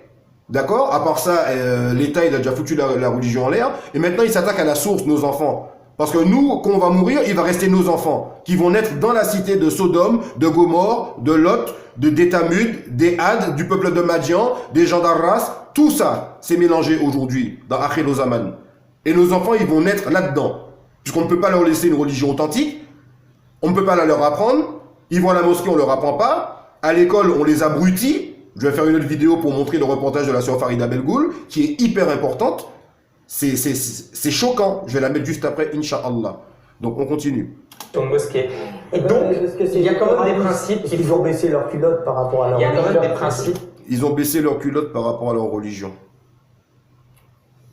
d'accord? À part ça, l'État il a déjà foutu la religion en l'air, et maintenant il s'attaque à la source, nos enfants. Parce que nous, quand on va mourir, il va rester nos enfants, qui vont naître dans la cité de Sodome, de Gomorre, de Lot, d'Étamud, des Had, du peuple de Madian, des gens d'Arras, tout ça s'est mélangé aujourd'hui dans Akhir Zaman. Et nos enfants, ils vont naître là-dedans, puisqu'on ne peut pas leur laisser une religion authentique. On ne peut pas la leur apprendre. Ils vont à la mosquée, on leur apprend pas. À l'école, on les abrutit. Je vais faire une autre vidéo pour montrer le reportage de la sœur Farida Belgoul, qui est hyper importante. C'est choquant. Je vais la mettre juste après, Inch'Allah. Donc, on continue. Dans une mosquée. Et donc, il y a quand même des principes qu'ils ont baissé leurs culottes par rapport à leur religion. Il y a quand même des principes. Ils ont baissé leurs culottes par rapport à leur religion.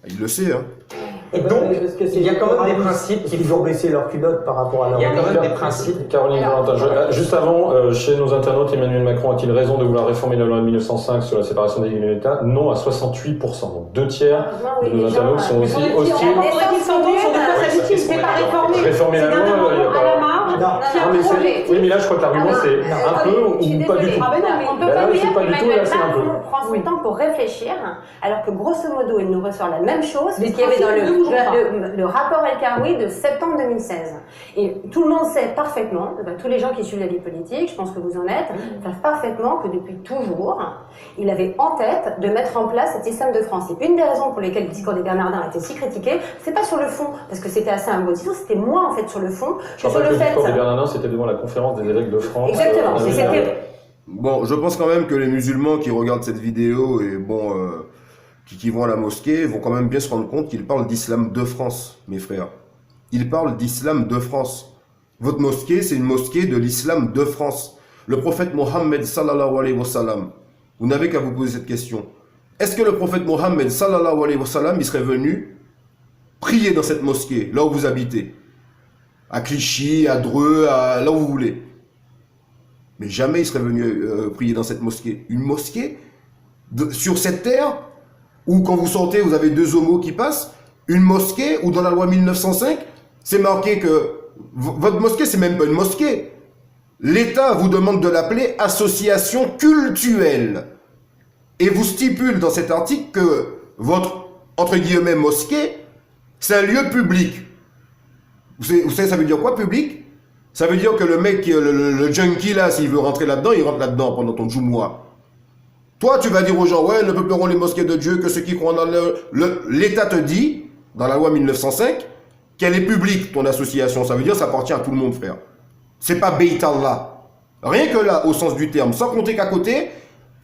Il le sait, hein. Et donc, il y a quand même des principes qu'ils ont baissé leurs culottes par rapport à leur religion. Il y a quand même des principes. Caroline Valentin, juste avant, chez nos internautes, Emmanuel Macron a-t-il raison de vouloir réformer la loi de 1905 sur la séparation des Églises et de l'État? Non, à 68%. Donc 2 tiers de nos internautes sont aussi hostiles. On pourrait qu'ils s'entendent sur de quoi s'agit-il? C'est pas réformer. Réformer la loi, il y a pas... Oui, mais là, je crois que l'argument, c'est un peu ou pas du tout. On peut pas dire qu'Emmanuel Macron prend son temps pour réfléchir, alors que grosso modo, il nous ressort la même chose que ce qu'il y avait dans le rapport El Karoui de septembre 2016. Et tout le monde sait parfaitement, tous les gens qui suivent la vie politique, je pense que vous en êtes, savent parfaitement que depuis toujours, il avait en tête de mettre en place cet islam de France. Et une des raisons pour lesquelles le discours des Bernardins a été si critiqué, c'est pas sur le fond, parce que c'était assez immotivé, c'était moins en fait sur le fond que sur le fait. Le discours des Bernardins, c'était devant la conférence des évêques de France. Exactement, c'était... Bon, je pense quand même que les musulmans qui regardent cette vidéo et bon, qui vont à la mosquée vont quand même bien se rendre compte qu'ils parlent d'islam de France, mes frères. Ils parlent d'islam de France. Votre mosquée, c'est une mosquée de l'islam de France. Le prophète Mohammed sallallahu alayhi wa sallam, vous n'avez qu'à vous poser cette question. Est-ce que le prophète Mohammed sallallahu alayhi wa sallam, il serait venu prier dans cette mosquée, là où vous habitez? À Clichy, à Dreux, là où vous voulez. Mais jamais il serait venu prier dans cette mosquée. Une mosquée sur cette terre, Ou quand vous sortez, vous avez deux homos qui passent, une mosquée, ou dans la loi 1905, c'est marqué que votre mosquée, c'est même pas une mosquée. L'État vous demande de l'appeler association cultuelle. Et vous stipule dans cet article que votre, entre guillemets, mosquée, c'est un lieu public. Vous savez, ça veut dire quoi, public? Ça veut dire que le mec, le junkie là, s'il veut rentrer là-dedans, il rentre là-dedans pendant ton Jumu'ah. Toi, tu vas dire aux gens, ouais, ne peupleront les mosquées de Dieu que ceux qui croient dans l'État te dit, dans la loi 1905, qu'elle est publique, ton association. Ça veut dire que ça appartient à tout le monde, frère. C'est pas Beit Allah. Rien que là, au sens du terme. Sans compter qu'à côté,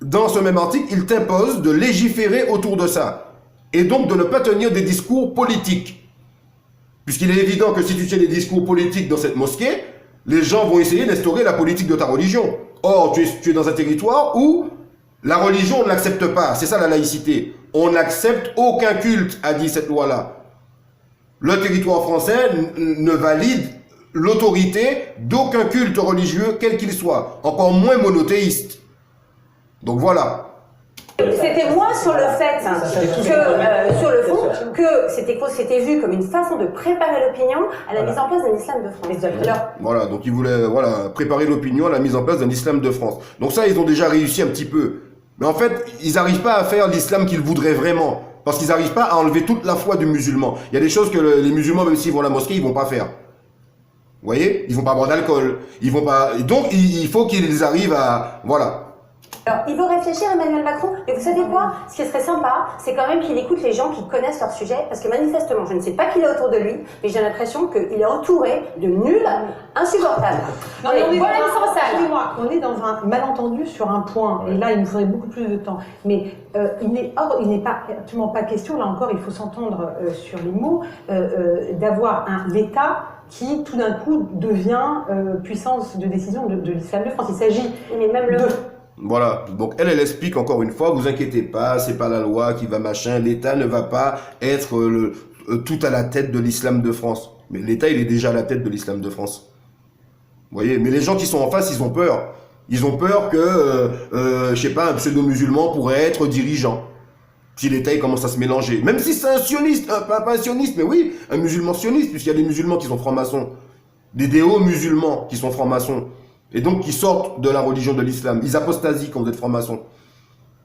dans ce même article, il t'impose de légiférer autour de ça. Et donc de ne pas tenir des discours politiques. Puisqu'il est évident que si tu tiens des discours politiques dans cette mosquée, les gens vont essayer d'instaurer la politique de ta religion. Or, tu es dans un territoire où la religion, on ne l'accepte pas. C'est ça la laïcité. On n'accepte aucun culte, a dit cette loi-là. Le territoire français ne valide l'autorité d'aucun culte religieux, quel qu'il soit. Encore moins monothéiste. Donc voilà. C'était moins sur le fait que, sur le fond, que c'était vu comme une façon de préparer l'opinion à la mise en place d'un islam de France. Alors, voilà, donc ils voulaient préparer l'opinion à la mise en place d'un islam de France. Donc ça, ils ont déjà réussi un petit peu. Mais en fait, ils n'arrivent pas à faire l'islam qu'ils voudraient vraiment. Parce qu'ils n'arrivent pas à enlever toute la foi du musulman. Il y a des choses que les musulmans, même s'ils vont à la mosquée, ils vont pas faire. Vous voyez? Ils vont pas boire d'alcool. Ils vont pas. Donc, il faut qu'ils arrivent à. Voilà. Alors, il faut réfléchir, Emmanuel Macron, mais vous savez quoi? Ce qui serait sympa, c'est quand même qu'il écoute les gens qui connaissent leur sujet, parce que manifestement, je ne sais pas qui est autour de lui, mais j'ai l'impression qu'il est entouré de nuls insupportables. Non, mais on est dans un malentendu sur un point, et là, il nous faudrait beaucoup plus de temps. Mais il n'est pas absolument pas question, là encore, il faut s'entendre sur les mots, d'avoir l'État qui, tout d'un coup, devient puissance de décision de l'islam de France. Il s'agit de... Voilà, donc elle explique encore une fois, vous inquiétez pas, c'est pas la loi qui va machin, l'État ne va pas être tout à la tête de l'islam de France. Mais l'État, il est déjà à la tête de l'islam de France. Vous voyez, mais les gens qui sont en face, ils ont peur. Ils ont peur que, je sais pas, un pseudo-musulman pourrait être dirigeant. Si l'État, il commence à se mélanger. Même si c'est un sioniste, pas un sioniste, mais oui, un musulman sioniste, puisqu'il y a des musulmans qui sont francs-maçons. Des déos musulmans qui sont francs-maçons. Et donc, qui sortent de la religion de l'islam. Ils apostasient quand vous êtes franc-maçon.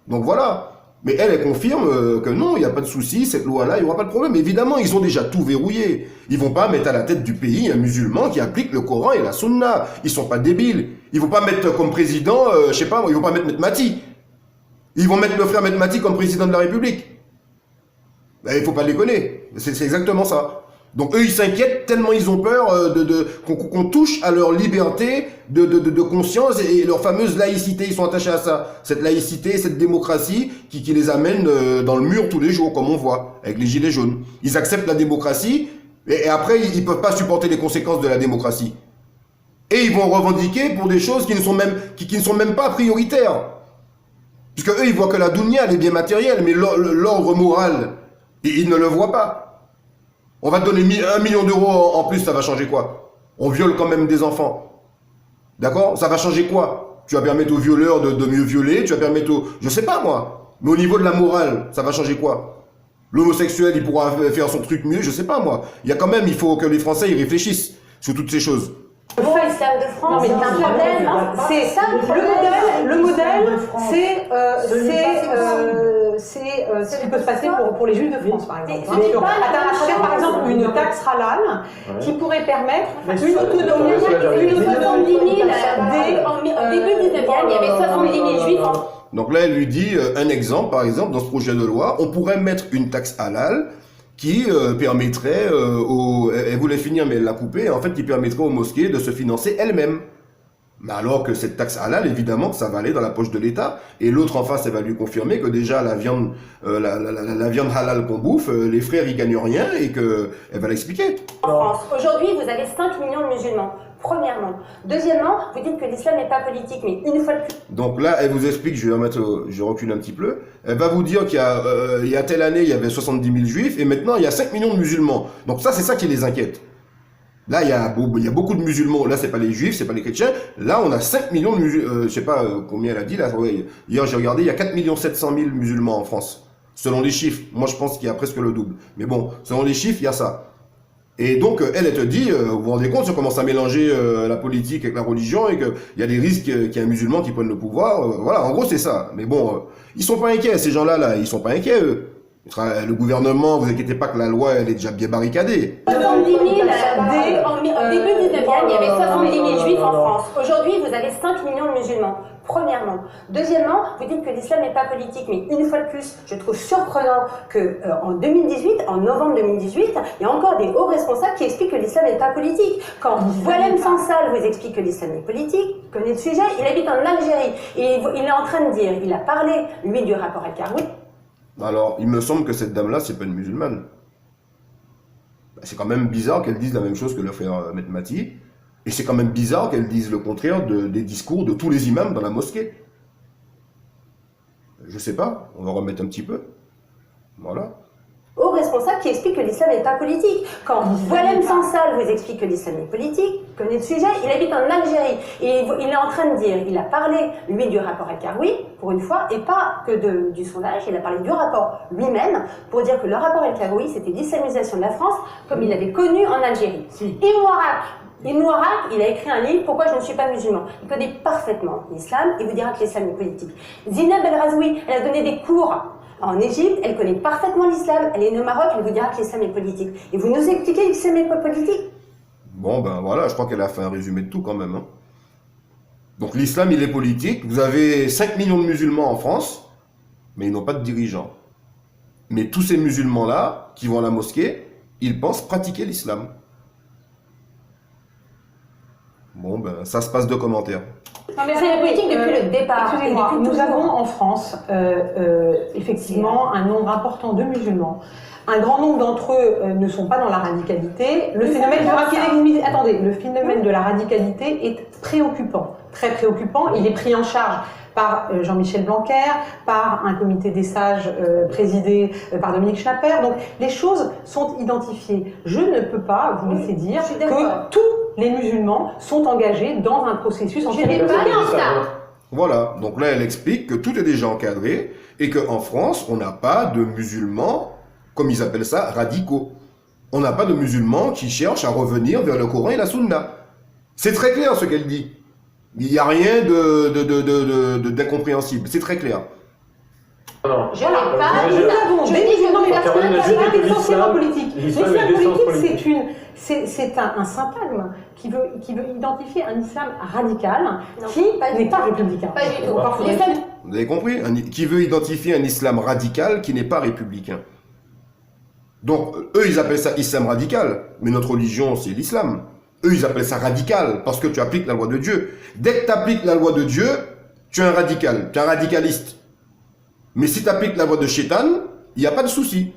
Donc voilà. Mais elle confirme que non, il n'y a pas de souci, cette loi-là, il n'y aura pas de problème. Évidemment, ils ont déjà tout verrouillé. Ils vont pas mettre à la tête du pays un musulman qui applique le Coran et la Sunna. Ils sont pas débiles. Ils vont pas mettre comme président, je sais pas, ils vont pas mettre Mati. Ils vont mettre le frère Mati comme président de la République. Ben, il faut pas déconner. C'est exactement ça. Donc eux, ils s'inquiètent tellement ils ont peur qu'on touche à leur liberté de conscience et leur fameuse laïcité. Ils sont attachés à ça. Cette laïcité, cette démocratie qui les amène dans le mur tous les jours, comme on voit, avec les gilets jaunes. Ils acceptent la démocratie et après, ils peuvent pas supporter les conséquences de la démocratie. Et ils vont revendiquer pour des choses qui ne sont même pas prioritaires. Puisque eux, ils voient que la dunya, les biens matériels, mais l'ordre moral, ils ne le voient pas. On va te donner 1 million d'euros en plus, ça va changer quoi? On viole quand même des enfants. D'accord? Ça va changer quoi? Tu vas permettre aux violeurs de mieux violer, tu vas permettre aux... Je sais pas moi. Mais au niveau de la morale, ça va changer quoi? L'homosexuel, il pourra faire son truc mieux, je sais pas moi. Il y a quand même, il faut que les Français y réfléchissent sur toutes ces choses. Bon, l'islam de France, c'est un problème. C'est ça, le modèle, c'est ce qui peut se passer pour les Juifs de France, par exemple. À travers, par exemple, une taxe halal qui pourrait permettre une autonomie. 70 000, au début du 19e, il y avait 70 000 Juifs en... Donc là, elle lui dit un exemple, par exemple, dans ce projet de loi, on pourrait mettre une taxe halal qui permettrait elle voulait finir mais elle l'a coupé, en fait qui permettrait aux mosquées de se financer elles-mêmes. Mais alors que cette taxe halal, évidemment que ça va aller dans la poche de l'État, et l'autre en face, elle va lui confirmer que déjà la viande halal qu'on bouffe, les frères ils gagnent rien et que elle va l'expliquer. En France, aujourd'hui vous avez 5 millions de musulmans. Premièrement. Deuxièmement, vous dites que l'islam n'est pas politique, mais une fois de plus... Donc là, elle vous explique, je recule un petit peu, elle va vous dire qu'il y a telle année, il y avait 70 000 juifs, et maintenant, il y a 5 millions de musulmans. Donc ça, c'est ça qui les inquiète. Là, il y a beaucoup de musulmans, là, c'est pas les juifs, c'est pas les chrétiens, là, on a 5 millions de musulmans, je sais pas combien elle a dit, là, ouais, hier, j'ai regardé, il y a 4 700 000 musulmans en France. Selon les chiffres. Moi, je pense qu'il y a presque le double. Mais bon, selon les chiffres, il y a ça. Et donc, elle te dit, vous vous rendez compte, si on commence à mélanger la politique avec la religion et qu'il y a des risques qu'il y ait un musulman qui prenne le pouvoir. Voilà, en gros, c'est ça. Mais bon, ils sont pas inquiets, ces gens-là, là, ils sont pas inquiets, eux. Le gouvernement, vous inquiétez pas que la loi, elle est déjà bien barricadée. 70 000, au début du 19e, il y avait 70 000 juifs en France. Aujourd'hui, vous avez 5 millions de musulmans. Premièrement. Deuxièmement, vous dites que l'islam n'est pas politique, mais une fois de plus, je trouve surprenant que en 2018, en novembre 2018, il y a encore des hauts responsables qui expliquent que l'islam n'est pas politique. Quand Boualem Sansal vous explique que l'islam est politique, connaît le sujet, il habite en Algérie, et il est en train de dire, il a parlé, lui, du rapport El-Karoui. Alors, il me semble que cette dame-là, c'est pas une musulmane. C'est quand même bizarre qu'elle dise la même chose que le frère Maître Mati. Et c'est quand même bizarre qu'elle dise le contraire des discours de tous les imams dans la mosquée. Je sais pas, on va remettre un petit peu. Voilà. Aux responsables qui expliquent que l'islam n'est pas politique. Quand Boualem Sansal vous explique que l'islam est politique, connaît le sujet, il habite en Algérie, et il est en train de dire, il a parlé, lui, du rapport El-Karoui, pour une fois, et pas que du sondage, il a parlé du rapport lui-même, pour dire que le rapport El-Karoui, c'était l'islamisation de la France, comme il l'avait connu en Algérie. Ibn Warraq, il a écrit un livre, Pourquoi je ne suis pas musulman. Il connaît parfaitement l'islam, et vous dira que l'islam est politique. Zineb El Razoui, elle a donné des cours en Égypte, elle connaît parfaitement l'islam, elle est née au Maroc, elle vous dira que l'islam est politique. Et vous nous expliquez que l'islam n'est pas politique? Bon, ben voilà, je crois qu'elle a fait un résumé de tout quand même. Hein. Donc l'islam, il est politique. Vous avez 5 millions de musulmans en France, mais ils n'ont pas de dirigeants. Mais tous ces musulmans-là, qui vont à la mosquée, ils pensent pratiquer l'islam. Bon, ben ça se passe de commentaires. Non, mais c'est la politique depuis le départ. Excusez-moi, nous avons en France, effectivement, un nombre important de musulmans. Un grand nombre d'entre eux ne sont pas dans la radicalité. Le phénomène de la radicalité est préoccupant, très préoccupant. Il est pris en charge par Jean-Michel Blanquer, par un comité des sages présidé par Dominique Schnapper. Donc les choses sont identifiées. Je ne peux pas vous laisser dire que tous les musulmans sont engagés dans un processus Voilà, donc là elle explique que tout est déjà encadré et qu'en France, on n'a pas de musulmans, comme ils appellent ça, radicaux. On n'a pas de musulmans qui cherchent à revenir vers le Coran et la Sunna. C'est très clair ce qu'elle dit. Il n'y a rien d'incompréhensible. C'est très clair. Non. Je n'ai pas Nous avons des musulmans, mais c'est essentiellement politique. L'islam politique, c'est un syntagme qui veut identifier un islam radical qui n'est pas républicain. Pas du tout. Vous avez compris? Qui veut identifier un islam radical qui n'est pas républicain. Donc, eux, ils appellent ça islam radical, mais notre religion, c'est l'islam. Eux, ils appellent ça radical, parce que tu appliques la loi de Dieu. Dès que tu appliques la loi de Dieu, tu es un radical, tu es un radicaliste. Mais si tu appliques la loi de Shaitan, il n'y a pas de souci.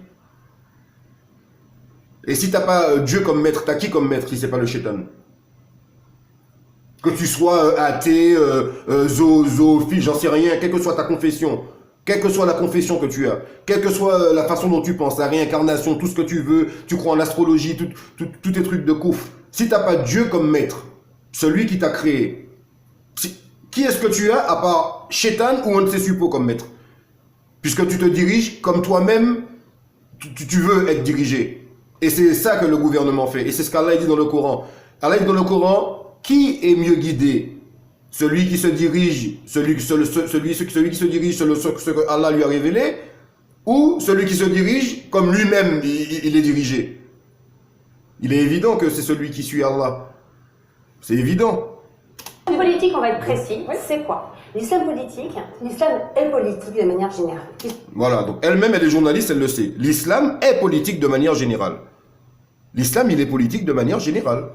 Et si tu n'as pas Dieu comme maître, tu as qui comme maître si ce n'est pas le Shaitan? Que tu sois athée, zoophile, j'en sais rien, quelle que soit ta confession, quelle que soit la confession que tu as, quelle que soit la façon dont tu penses, la réincarnation, tout ce que tu veux, tu crois en astrologie, tous tes trucs de couf. Si tu n'as pas Dieu comme maître, celui qui t'a créé, qui est-ce que tu as à part Shaitan ou un de ses suppôts comme maître? Puisque tu te diriges comme toi-même, tu veux être dirigé. Et c'est ça que le gouvernement fait. Et c'est ce qu'Allah dit dans le Coran. Allah dit dans le Coran, qui est mieux guidé? Celui qui se dirige, celui qui se dirige sur ce que Allah lui a révélé, ou celui qui se dirige comme lui-même il est dirigé? Il est évident que c'est celui qui suit Allah. C'est évident. En politique, on va être précis. C'est quoi? L'islam politique, l'islam est politique de manière générale. Voilà, donc elle-même, elle est journaliste, elle le sait. L'islam est politique de manière générale. L'islam, il est politique de manière générale.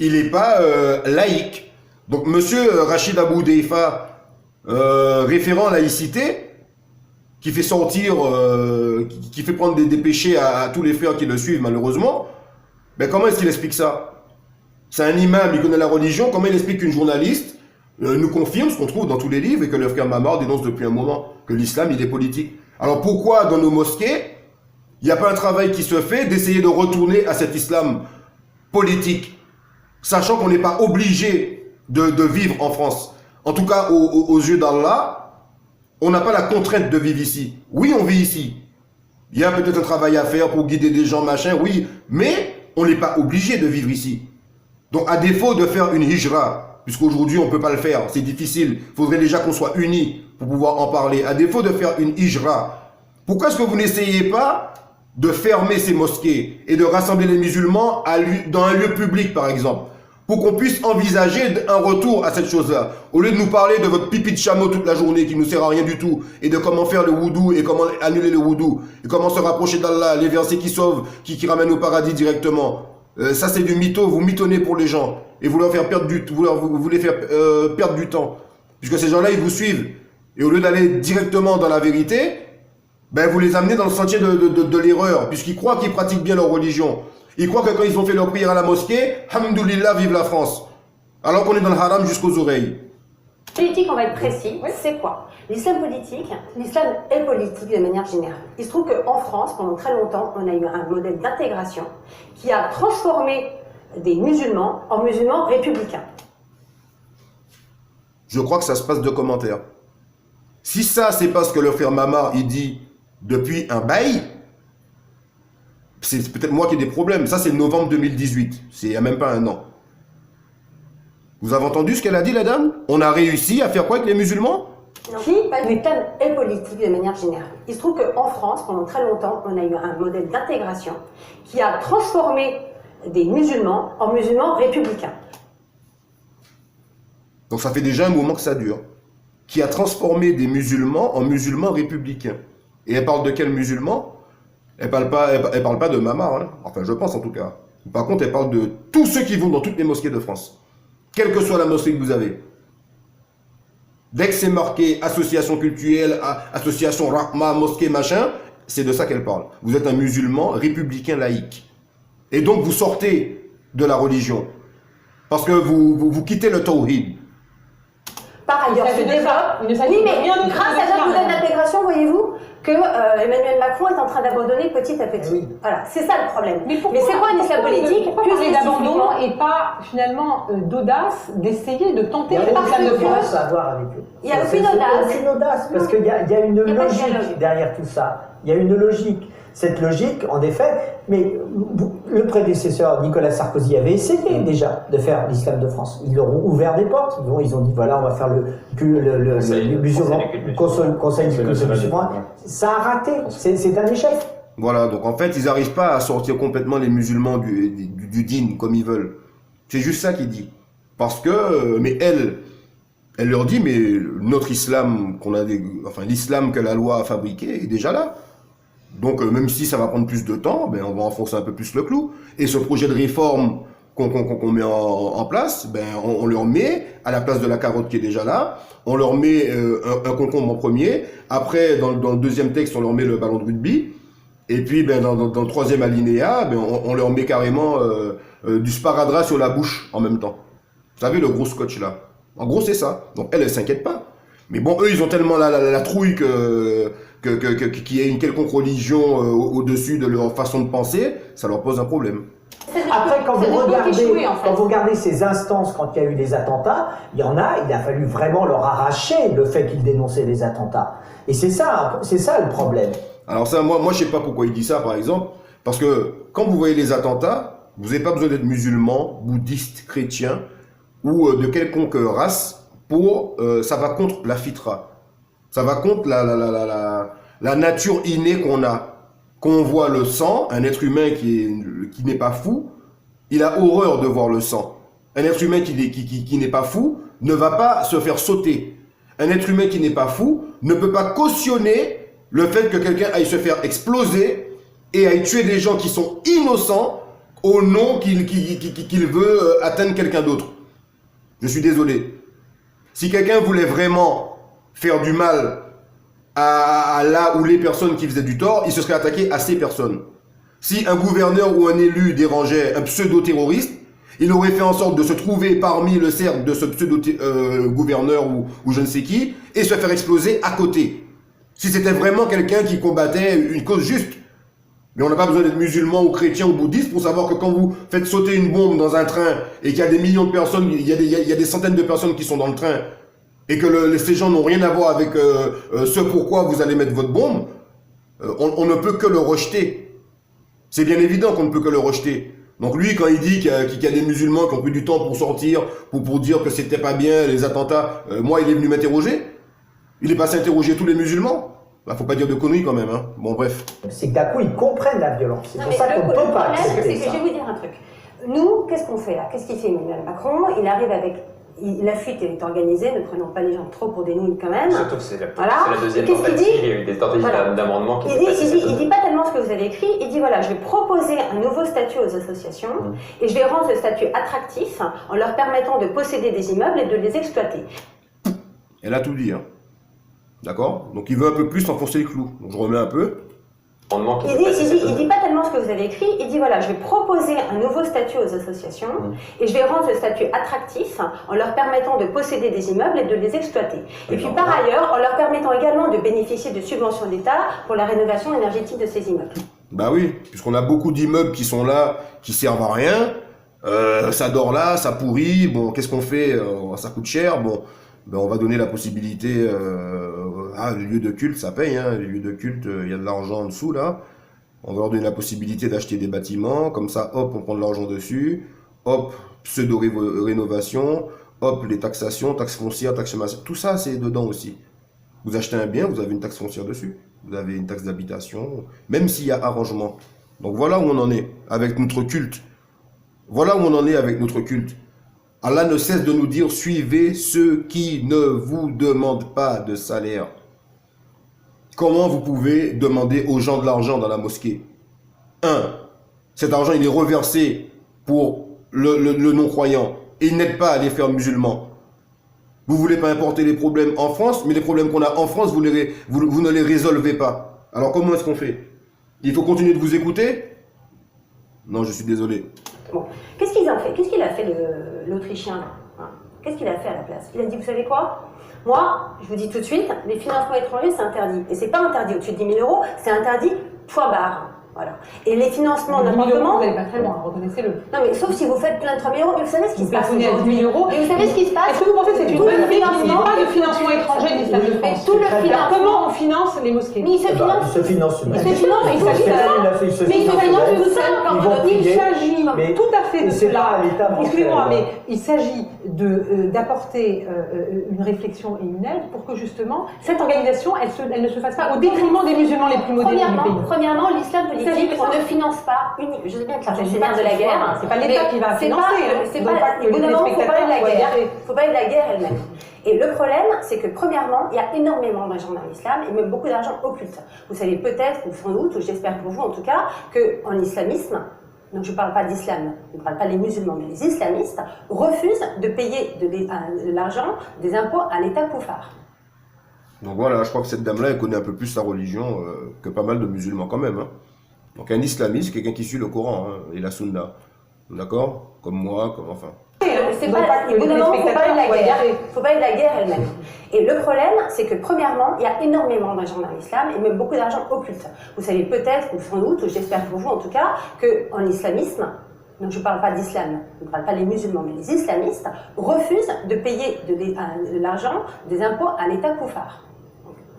Il n'est pas laïque. Donc, monsieur Rachid Abou Deifa, référent laïcité, qui fait sortir, qui fait prendre des péchés à tous les frères qui le suivent, malheureusement, ben comment est-ce qu'il explique ça? C'est un imam, il connaît la religion, comment il explique qu'une journaliste nous confirme ce qu'on trouve dans tous les livres et que le frère Mamar dénonce depuis un moment, que l'islam, il est politique. Alors pourquoi dans nos mosquées, il n'y a pas un travail qui se fait d'essayer de retourner à cet islam politique, sachant qu'on n'est pas obligé de vivre en France. En tout cas, aux yeux d'Allah, On n'a pas la contrainte de vivre ici. Oui, on vit ici. Il y a peut-être un travail à faire pour guider des gens, machin, oui, mais on n'est pas obligé de vivre ici. Donc, à défaut de faire une hijra, puisqu'aujourd'hui on ne peut pas le faire, c'est difficile, il faudrait déjà qu'on soit unis pour pouvoir en parler. À défaut de faire une hijra, pourquoi est-ce que vous n'essayez pas de fermer ces mosquées et de rassembler les musulmans dans un lieu public, par exemple, pour qu'on puisse envisager un retour à cette chose-là, au lieu de nous parler de votre pipi de chameau toute la journée qui nous sert à rien du tout, et de comment faire le wudu et comment annuler le wudu, et comment se rapprocher d'Allah, les versets qui sauvent, qui ramènent au paradis directement. Ça c'est du mytho, vous mitonnez pour les gens, et vous leur faire perdre vous les faire perdre du temps, puisque ces gens-là ils vous suivent, et au lieu d'aller directement dans la vérité, ben vous les amenez dans le sentier de l'erreur, puisqu'ils croient qu'ils pratiquent bien leur religion. Ils croient que quand ils ont fait leur prière à la mosquée, hamdoulillah, vive la France. Alors qu'on est dans le haram jusqu'aux oreilles. Politique, on va être précis, c'est quoi? L'islam politique, l'islam est politique de manière générale. Il se trouve qu'en France, pendant très longtemps, on a eu un modèle d'intégration qui a transformé des musulmans en musulmans républicains. Je crois que ça se passe de commentaires. Si ça, c'est parce que le frère Mamar, il dit depuis un bail, c'est peut-être moi qui ai des problèmes. Ça, c'est novembre 2018. C'est il n'y a même pas un an. Vous avez entendu ce qu'elle a dit, la dame? On a réussi à faire quoi avec les musulmans? Non, l'islam est politique de manière générale. Il se trouve qu'en France, pendant très longtemps, on a eu un modèle d'intégration qui a transformé des musulmans en musulmans républicains. Donc ça fait déjà un moment que ça dure. Qui a transformé des musulmans en musulmans républicains. Et elle parle de quels musulmans? Elle parle pas de Mamar, hein. Enfin je pense en tout cas. Par contre, elle parle de tous ceux qui vont dans toutes les mosquées de France. Quelle que soit la mosquée que vous avez. Dès que c'est marqué association culturelle, association Rahma, mosquée, machin, c'est de ça qu'elle parle. Vous êtes un musulman républicain laïque. Et donc vous sortez de la religion. Parce que vous quittez le tawhid. Par ailleurs, ce débat, oui, mais grâce à notre modèle d'intégration, voyez-vous, que Emmanuel Macron est en train d'abandonner petit à petit. Oui. Voilà, c'est ça le problème. Mais c'est quoi un islam politique? Pourquoi parler d'abandon et pas finalement d'audace d'essayer de tenter l'islam de France à voir avec eux? Il y a aucune audace. Parce qu'il y a une logique derrière tout ça. Il y a une logique. Cette logique, en effet, mais le prédécesseur Nicolas Sarkozy avait essayé déjà de faire l'islam de France. Ils leur ont ouvert des portes. Ils ont dit voilà, on va faire le conseil du culte musulman. Ça a raté. C'est un échec. Voilà, donc en fait, ils n'arrivent pas à sortir complètement les musulmans du din comme ils veulent. C'est juste ça qu'il dit. Parce que, mais elle leur dit, mais notre islam, l'islam que la loi a fabriqué est déjà là. Donc, même si ça va prendre plus de temps, ben, on va enfoncer un peu plus le clou. Et ce projet de réforme qu'on met en place, ben, on leur met, à la place de la carotte qui est déjà là, on leur met un concombre en premier. Après, dans le deuxième texte, on leur met le ballon de rugby. Et puis, ben, dans le troisième alinéa, ben, on leur met carrément du sparadrap sur la bouche en même temps. Vous savez, le gros scotch là. En gros, c'est ça. Donc, elle s'inquiète pas. Mais bon, eux, ils ont tellement la trouille qu'il y ait une quelconque religion au-dessus de leur façon de penser, ça leur pose un problème. Après, quand vous regardez ces instances, quand il y a eu les attentats, il a fallu vraiment leur arracher le fait qu'ils dénonçaient les attentats. Et c'est ça le problème. Alors ça, moi, je sais pas pourquoi il dit ça, par exemple, parce que quand vous voyez les attentats, vous n'avez pas besoin d'être musulman, bouddhiste, chrétien, ou de quelconque race, ça va contre la fitra. Ça va contre la nature innée qu'on a. Quand on voit le sang, un être humain qui n'est pas fou, il a horreur de voir le sang. Un être humain qui n'est pas fou ne va pas se faire sauter. Un être humain qui n'est pas fou ne peut pas cautionner le fait que quelqu'un aille se faire exploser et aille tuer des gens qui sont innocents au nom qu'il veut atteindre quelqu'un d'autre. Je suis désolé. Si quelqu'un voulait vraiment faire du mal à là où les personnes qui faisaient du tort, il se serait attaqué à ces personnes. Si un gouverneur ou un élu dérangeait un pseudo-terroriste, il aurait fait en sorte de se trouver parmi le cercle de ce pseudo-gouverneur ou je ne sais qui, et se faire exploser à côté. Si c'était vraiment quelqu'un qui combattait une cause juste. Mais on n'a pas besoin d'être musulman ou chrétien ou bouddhiste pour savoir que quand vous faites sauter une bombe dans un train et qu'il y a des millions de personnes, il y a des centaines de personnes qui sont dans le train, et que ces gens n'ont rien à voir avec ce pourquoi vous allez mettre votre bombe, on ne peut que le rejeter. C'est bien évident qu'on ne peut que le rejeter. Donc lui, quand il dit qu'il y a des musulmans qui ont pris du temps pour sortir, pour dire que c'était pas bien, les attentats, moi, il est venu m'interroger. Il est passé interroger tous les musulmans. Bah, faut pas dire de conneries quand même, hein. Bon, bref. C'est que d'un coup, ils comprennent la violence. C'est pour ça qu'on ne peut pas accepter ça. Je vais vous dire un truc. Nous, qu'est-ce qu'on fait là? Qu'est-ce qu'il fait Emmanuel Macron? Il arrive avec... La fuite est organisée, ne prenons pas les gens trop pour des nouilles quand même. Surtout que c'est la Voilà. deuxième Qu'est-ce qu'il tentative, dit? il y a eu des tentatives d'amendement qui il dit pas tellement ce que vous avez écrit, il dit voilà, je vais proposer un nouveau statut aux associations et je vais rendre ce statut attractif en leur permettant de posséder des immeubles et de les exploiter. Elle a tout dit, hein. D'accord? Donc il veut un peu plus enfoncer le clou. Donc je remets un peu. Il dit pas tellement ce que vous avez écrit, il dit voilà, je vais proposer un nouveau statut aux associations et je vais rendre ce statut attractif en leur permettant de posséder des immeubles et de les exploiter. Et puis par ailleurs, en leur permettant également de bénéficier de subventions d'État pour la rénovation énergétique de ces immeubles. Bah oui, puisqu'on a beaucoup d'immeubles qui sont là, qui servent à rien. Ça dort là, ça pourrit. Bon, qu'est-ce qu'on fait? Ça coûte cher. Bon, ben on va donner la possibilité. Les lieux de culte, ça paye. Hein. Les lieux de culte, il y a de l'argent en dessous là. On va leur donner la possibilité d'acheter des bâtiments. Comme ça, hop, on prend de l'argent dessus. Hop, pseudo-rénovation. Hop, les taxations, taxes foncières, taxes massives. Tout ça, c'est dedans aussi. Vous achetez un bien, vous avez une taxe foncière dessus. Vous avez une taxe d'habitation, même s'il y a arrangement. Donc voilà où on en est avec notre culte. Voilà où on en est avec notre culte. Allah ne cesse de nous dire, suivez ceux qui ne vous demandent pas de salaire. Comment vous pouvez demander aux gens de l'argent dans la mosquée? Cet argent, il est reversé pour le non-croyant. Et il n'aide pas à les faire musulmans. Vous voulez pas importer les problèmes en France, mais les problèmes qu'on a en France, vous ne les résolvez pas. Alors comment est-ce qu'on fait? Il faut continuer de vous écouter? Non, je suis désolé. Bon, qu'est-ce qu'ils ont fait? Qu'est-ce qu'il a fait l'Autrichien? Qu'est-ce qu'il a fait à la place? Il a dit, vous savez quoi? Moi, je vous dis tout de suite, les financements étrangers, c'est interdit. Et c'est pas interdit au-dessus de 10 000 €, c'est interdit point barre. Voilà. Et les financements d'appartements... Vous n'allez pas très loin, reconnaissez-le. Non, mais sauf si vous faites plein de 3 000 €. Mais vous savez ce qui se passe aujourd'hui. À 10 000 €. Mais vous savez ce qui se passe? Est-ce que vous pensez que c'est une bonne idée qu'il n'y ait pas de financement étranger de l'Islam de France? Tout le financement... Comment on finance les mosquées? Mais il se finance... Il se finance. Il se finance, il s'agit de ça. Mais il se finance tout seul. Il s'agit tout à fait de cela. Excusez-moi, mais il s'agit d'apporter une réflexion et une aide pour que justement cette organisation, elle ne se fasse pas au détriment des musulmans les plus modérés du pays. Premièrement, l'islam politique, on ne finance pas uniquement. Je sais bien que l'argent c'est de la guerre. C'est pas l'État qui va financer. C'est pas. Au bout d'un moment, il faut parler de la guerre. Il faut parler de la guerre elle-même. Et le problème, c'est que premièrement, il y a énormément d'argent dans l'islam et même beaucoup d'argent occulte. Vous savez peut-être, ou sans doute, ou j'espère pour vous en tout cas, qu'en islamisme, donc je ne parle pas d'islam, je ne parle pas des musulmans, mais les islamistes refusent de payer de l'argent, des impôts à l'État koufar. Donc voilà, je crois que cette dame-là, elle connaît un peu plus sa religion que pas mal de musulmans quand même. Hein. Donc un islamiste, quelqu'un qui suit le Coran et la sunna. D'accord? Comme moi, comme enfin... C'est pas, au bout d'un moment, il faut parler de la guerre. Il faut parler de la guerre elle-même. Et le problème, c'est que premièrement, il y a énormément d'argent dans l'islam et même beaucoup d'argent occulte. Vous savez peut-être, ou sans doute, ou j'espère pour vous en tout cas, qu'en islamisme, donc je ne parle pas d'islam, je ne parle pas des musulmans, mais les islamistes refusent de payer de l'argent, des impôts à l'État koufar,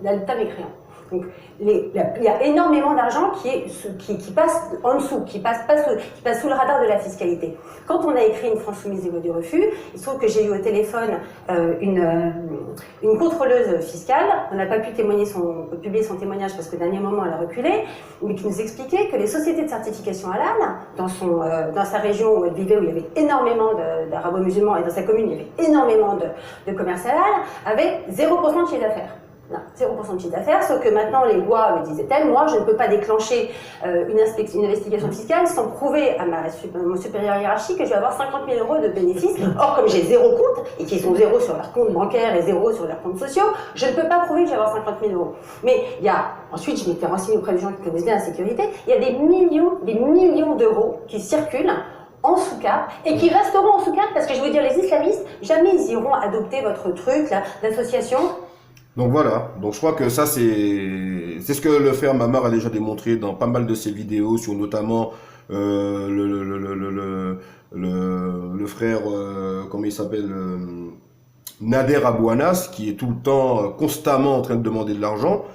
l'État mécréant. Donc, il y a énormément d'argent qui passe en dessous, qui passe sous le radar de la fiscalité. Quand on a écrit Une France soumise et voie du refus, il se trouve que j'ai eu au téléphone une contrôleuse fiscale. On n'a pas pu publier son témoignage parce qu'au dernier moment elle a reculé, mais qui nous expliquait que les sociétés de certification halal, dans sa région où elle vivait, où il y avait énormément d'arabo-musulmans, et dans sa commune il y avait énormément de commerce halal, avaient 0% de chiffre d'affaires. Non, 0% de chiffre d'affaires, sauf que maintenant les lois, me disait-elle, moi je ne peux pas déclencher une investigation fiscale sans prouver à mon supérieur hiérarchique que je vais avoir 50 000 € de bénéfices. Or, comme j'ai 0 compte, et qu'ils sont 0 sur leur compte bancaire et 0 sur leurs comptes sociaux, je ne peux pas prouver que je vais avoir 50 000 €. Mais il y a, ensuite je m'étais renseignée auprès des gens qui connaissent bien la sécurité, il y a des millions d'euros qui circulent en sous-cap, et qui resteront en sous-cap, parce que je veux dire, les islamistes, jamais ils iront adopter votre truc là d'association. Donc voilà, donc je crois que ça c'est ce que le frère Mamar a déjà démontré dans pas mal de ses vidéos sur notamment le frère, comment il s'appelle, Nader Abou Anas, qui est tout le temps, constamment en train de demander de l'argent.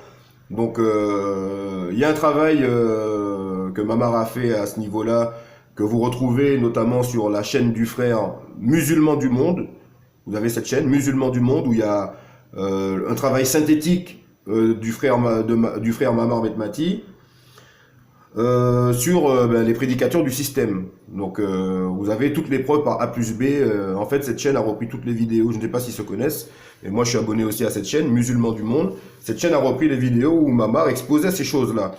Donc, il y a un travail que Mamar a fait à ce niveau-là, que vous retrouvez notamment sur la chaîne du frère Musulman du Monde. Vous avez cette chaîne, Musulman du Monde, où il y a un travail synthétique du frère Mamar Metmati sur les prédicateurs du système. Donc, vous avez toutes les preuves par A plus B. En fait, cette chaîne a repris toutes les vidéos. Je ne sais pas s'ils se connaissent, mais moi, je suis abonné aussi à cette chaîne, Musulman du Monde. Cette chaîne a repris les vidéos où Mamar exposait ces choses-là.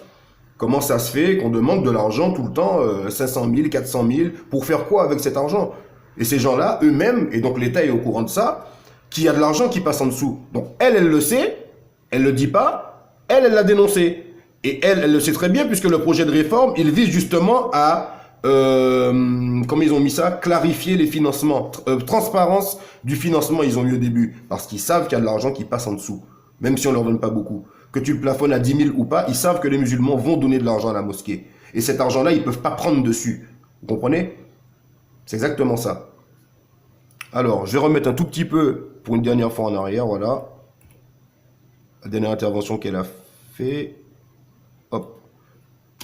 Comment ça se fait qu'on demande de l'argent tout le temps, 500 000, 400 000, pour faire quoi avec cet argent? Et ces gens-là, eux-mêmes, et donc l'État est au courant de ça, qu'il y a de l'argent qui passe en dessous. Donc elle le sait, elle le dit pas, elle l'a dénoncé. Et elle le sait très bien, puisque le projet de réforme, il vise justement à, comment ils ont mis ça, clarifier les financements, transparence du financement, ils ont mis au début, parce qu'ils savent qu'il y a de l'argent qui passe en dessous, même si on leur donne pas beaucoup. Que tu le plafonnes à 10 000 ou pas, ils savent que les musulmans vont donner de l'argent à la mosquée. Et cet argent-là, ils peuvent pas prendre dessus. Vous comprenez? C'est exactement ça. Alors, je vais remettre un tout petit peu, pour une dernière fois en arrière, voilà. La dernière intervention qu'elle a fait. Hop.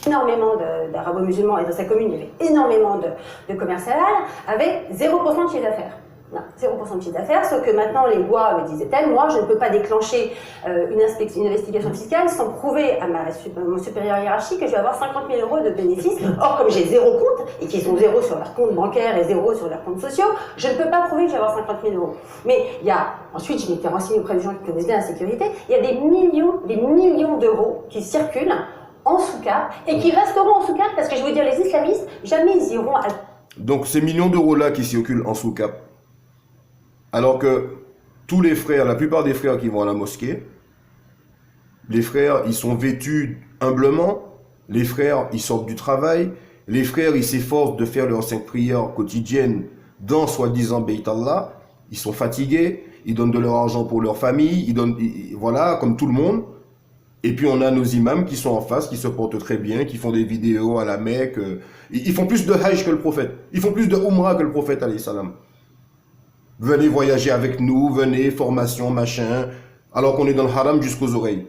Énormément d'arabo-musulmans et dans sa commune, il y avait énormément de commerce halal avec 0% de chiffre d'affaires. Non, 0% de chiffre d'affaires, sauf que maintenant les lois, me disait-elle, moi je ne peux pas déclencher une investigation fiscale sans prouver à mon supérieur hiérarchique que je vais avoir 50 000 € de bénéfices. Or, comme j'ai 0 compte et qu'ils ont 0 sur leur compte bancaire et 0 sur leurs comptes sociaux, je ne peux pas prouver que je vais avoir 50 000 €. Mais il y a, ensuite je m'étais renseignée auprès des gens qui connaissent bien la sécurité, il y a des millions d'euros qui circulent en sous-cap et qui resteront en sous-cap parce que je veux dire, les islamistes, jamais ils iront à... Donc ces millions d'euros-là qui circulent en sous-cap, alors que tous les frères, la plupart des frères qui vont à la mosquée, les frères, ils sont vêtus humblement, les frères, ils sortent du travail, les frères, ils s'efforcent de faire leurs 5 prières quotidiennes dans soi-disant Beit Allah, ils sont fatigués, ils donnent de leur argent pour leur famille, voilà, comme tout le monde. Et puis on a nos imams qui sont en face, qui se portent très bien, qui font des vidéos à la Mecque. Ils font plus de Hajj que le prophète. Ils font plus de Umrah que le prophète, alayhi salam. Venez voyager avec nous, venez, formation, machin, alors qu'on est dans le haram jusqu'aux oreilles.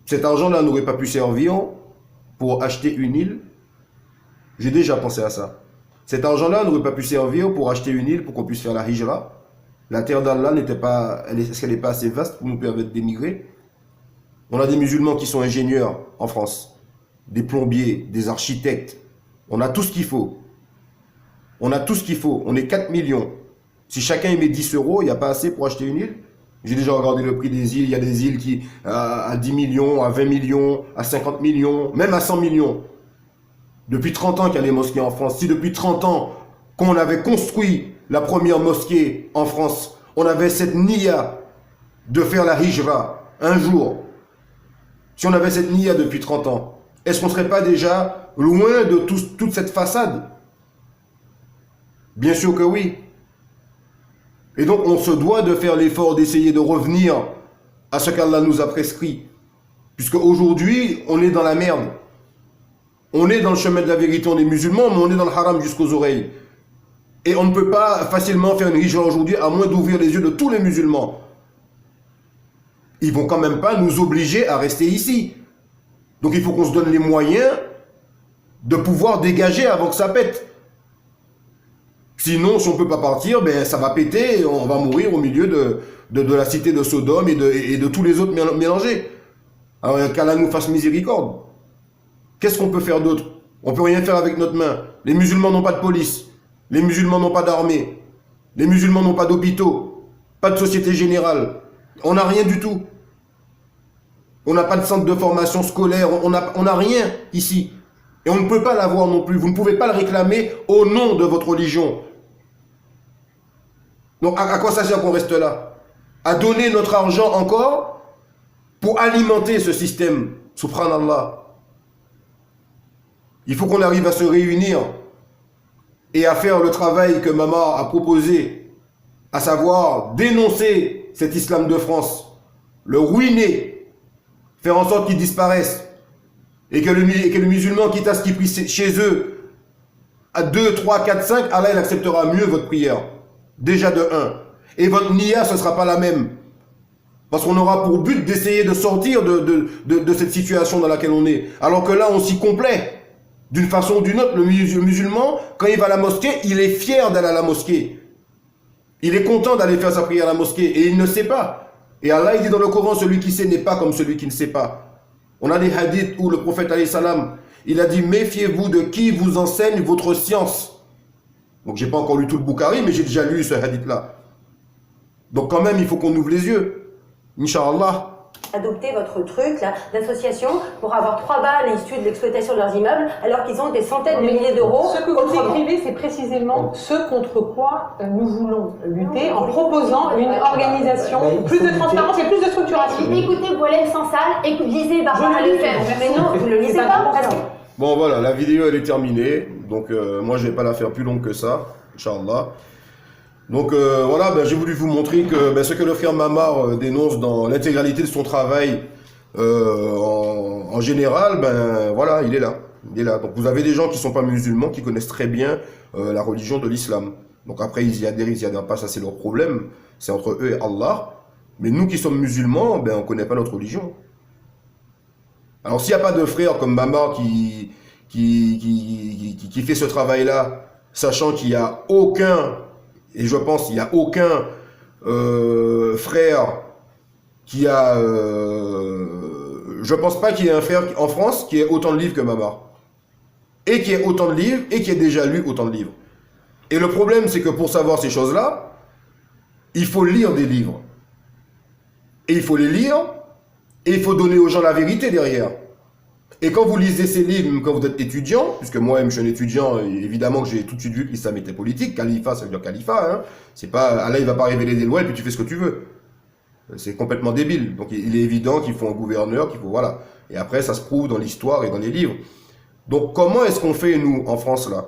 Cet argent-là n'aurait pas pu servir pour acheter une île. J'ai déjà pensé à ça. Cet argent-là n'aurait pas pu servir pour acheter une île pour qu'on puisse faire la hijra. La terre d'Allah n'était pas, est-ce qu'elle n'est pas assez vaste pour nous permettre d'émigrer? On a des musulmans qui sont ingénieurs en France, des plombiers, des architectes. On a tout ce qu'il faut. On a tout ce qu'il faut. On est 4 millions. Si chacun y met 10 €, il n'y a pas assez pour acheter une île. J'ai déjà regardé le prix des îles. Il y a des îles qui à 10 millions, à 20 millions, à 50 millions, même à 100 millions. Depuis 30 ans qu'il y a les mosquées en France. Si depuis 30 ans qu'on avait construit la première mosquée en France, on avait cette niya de faire la hijra un jour. Si on avait cette niya depuis 30 ans, est-ce qu'on ne serait pas déjà loin de toute cette façade? Bien sûr que oui. Et donc on se doit de faire l'effort d'essayer de revenir à ce qu'Allah nous a prescrit. Puisque aujourd'hui, on est dans la merde. On est dans le chemin de la vérité, on est musulman, mais on est dans le haram jusqu'aux oreilles. Et on ne peut pas facilement faire une hijra aujourd'hui, à moins d'ouvrir les yeux de tous les musulmans. Ils vont quand même pas nous obliger à rester ici. Donc il faut qu'on se donne les moyens de pouvoir dégager avant que ça pète. Sinon, si on ne peut pas partir, ben, ça va péter et on va mourir au milieu de la cité de Sodome et de tous les autres mélangés. Alors qu'Allah nous fasse miséricorde. Qu'est-ce qu'on peut faire d'autre? On ne peut rien faire avec notre main. Les musulmans n'ont pas de police. Les musulmans n'ont pas d'armée. Les musulmans n'ont pas d'hôpitaux. Pas de société générale. On n'a rien du tout. On n'a pas de centre de formation scolaire. On n'a rien ici. Et on ne peut pas l'avoir non plus. Vous ne pouvez pas le réclamer au nom de votre religion. Donc à quoi ça sert qu'on reste là? À donner notre argent encore pour alimenter ce système. Subhanallah. Il faut qu'on arrive à se réunir et à faire le travail que Mamar a proposé, à savoir dénoncer cet islam de France, le ruiner, faire en sorte qu'il disparaisse, et que le musulman, quitte à ce qu'il prie chez eux, à 2, 3, 4, 5, Allah il acceptera mieux votre prière, déjà de 1. Et votre niya, ce ne sera pas la même. Parce qu'on aura pour but d'essayer de sortir de cette situation dans laquelle on est. Alors que là, on s'y complaît. D'une façon ou d'une autre, le musulman, quand il va à la mosquée, il est fier d'aller à la mosquée. Il est content d'aller faire sa prière à la mosquée. Et il ne sait pas. Et Allah, il dit dans le Coran, celui qui sait n'est pas comme celui qui ne sait pas. On a des hadiths où le prophète, alayhi salam, il a dit, méfiez-vous de qui vous enseigne votre science. Donc, j'ai pas encore lu tout le Bukhari, mais j'ai déjà lu ce hadith-là. Donc, quand même, il faut qu'on ouvre les yeux. Inch'Allah. Adopter votre truc là d'association pour avoir 3 balles issues de l'exploitation de leurs immeubles alors qu'ils ont des centaines de milliers d'euros. Ce que vous écrivez, c'est précisément ce contre quoi nous voulons lutter en proposant une organisation, plus de transparence et plus de structuration. Écoutez Boilem Sansal, lisez Barbara Lefebvre. Mais non, vous ne le lisez pas parce que... Bon voilà, la vidéo elle est terminée. Donc moi je vais pas la faire plus longue que ça, Inch'Allah. Donc voilà, je vais vous montrer que ce que le frère Mamar dénonce dans l'intégralité de son travail en général, voilà, il est là. Il est là. Donc vous avez des gens qui sont pas musulmans, qui connaissent très bien la religion de l'islam. Donc après, ils y adhèrent, ils y adhèrent pas, ça c'est leur problème. C'est entre eux et Allah. Mais nous qui sommes musulmans, on connaît pas notre religion. Alors s'il n'y a pas de frère comme Mamar qui fait ce travail-là, sachant qu'il n'y a aucun... Et je pense qu'il n'y a aucun frère qui a... je pense pas qu'il y ait un frère en France qui ait autant de livres que Mamar. Et qui ait autant de livres, et qui ait déjà lu autant de livres. Et le problème, c'est que pour savoir ces choses-là, il faut lire des livres. Et il faut les lire, et il faut donner aux gens la vérité derrière. Et quand vous lisez ces livres, même quand vous êtes étudiant, puisque moi-même je suis un étudiant, évidemment que j'ai tout de suite vu que l'islam était politique, califat ça veut dire califat, hein. C'est pas, Allah il va pas révéler des lois et puis tu fais ce que tu veux. C'est complètement débile. Donc il est évident qu'il faut un gouverneur, qu'il faut, voilà. Et après ça se prouve dans l'histoire et dans les livres. Donc comment est-ce qu'on fait nous, en France là?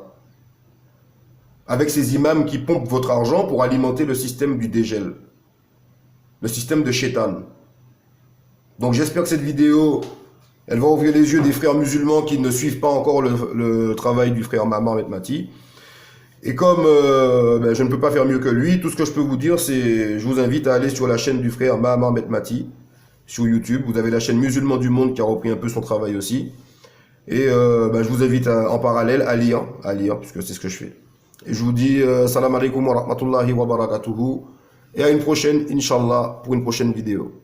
Avec ces imams qui pompent votre argent pour alimenter le système du dégel. Le système de Shaitan. Donc j'espère que cette vidéo... elle va ouvrir les yeux des frères musulmans qui ne suivent pas encore le travail du frère Mamar Metmati. Et comme je ne peux pas faire mieux que lui, tout ce que je peux vous dire, c'est je vous invite à aller sur la chaîne du frère Mamar Metmati, sur YouTube. Vous avez la chaîne Musulmans du Monde qui a repris un peu son travail aussi. Et je vous invite en parallèle à lire, puisque c'est ce que je fais. Et je vous dis salam alaikum wa rahmatullahi wa barakatuhu. Et à une prochaine, Inch'Allah, pour une prochaine vidéo.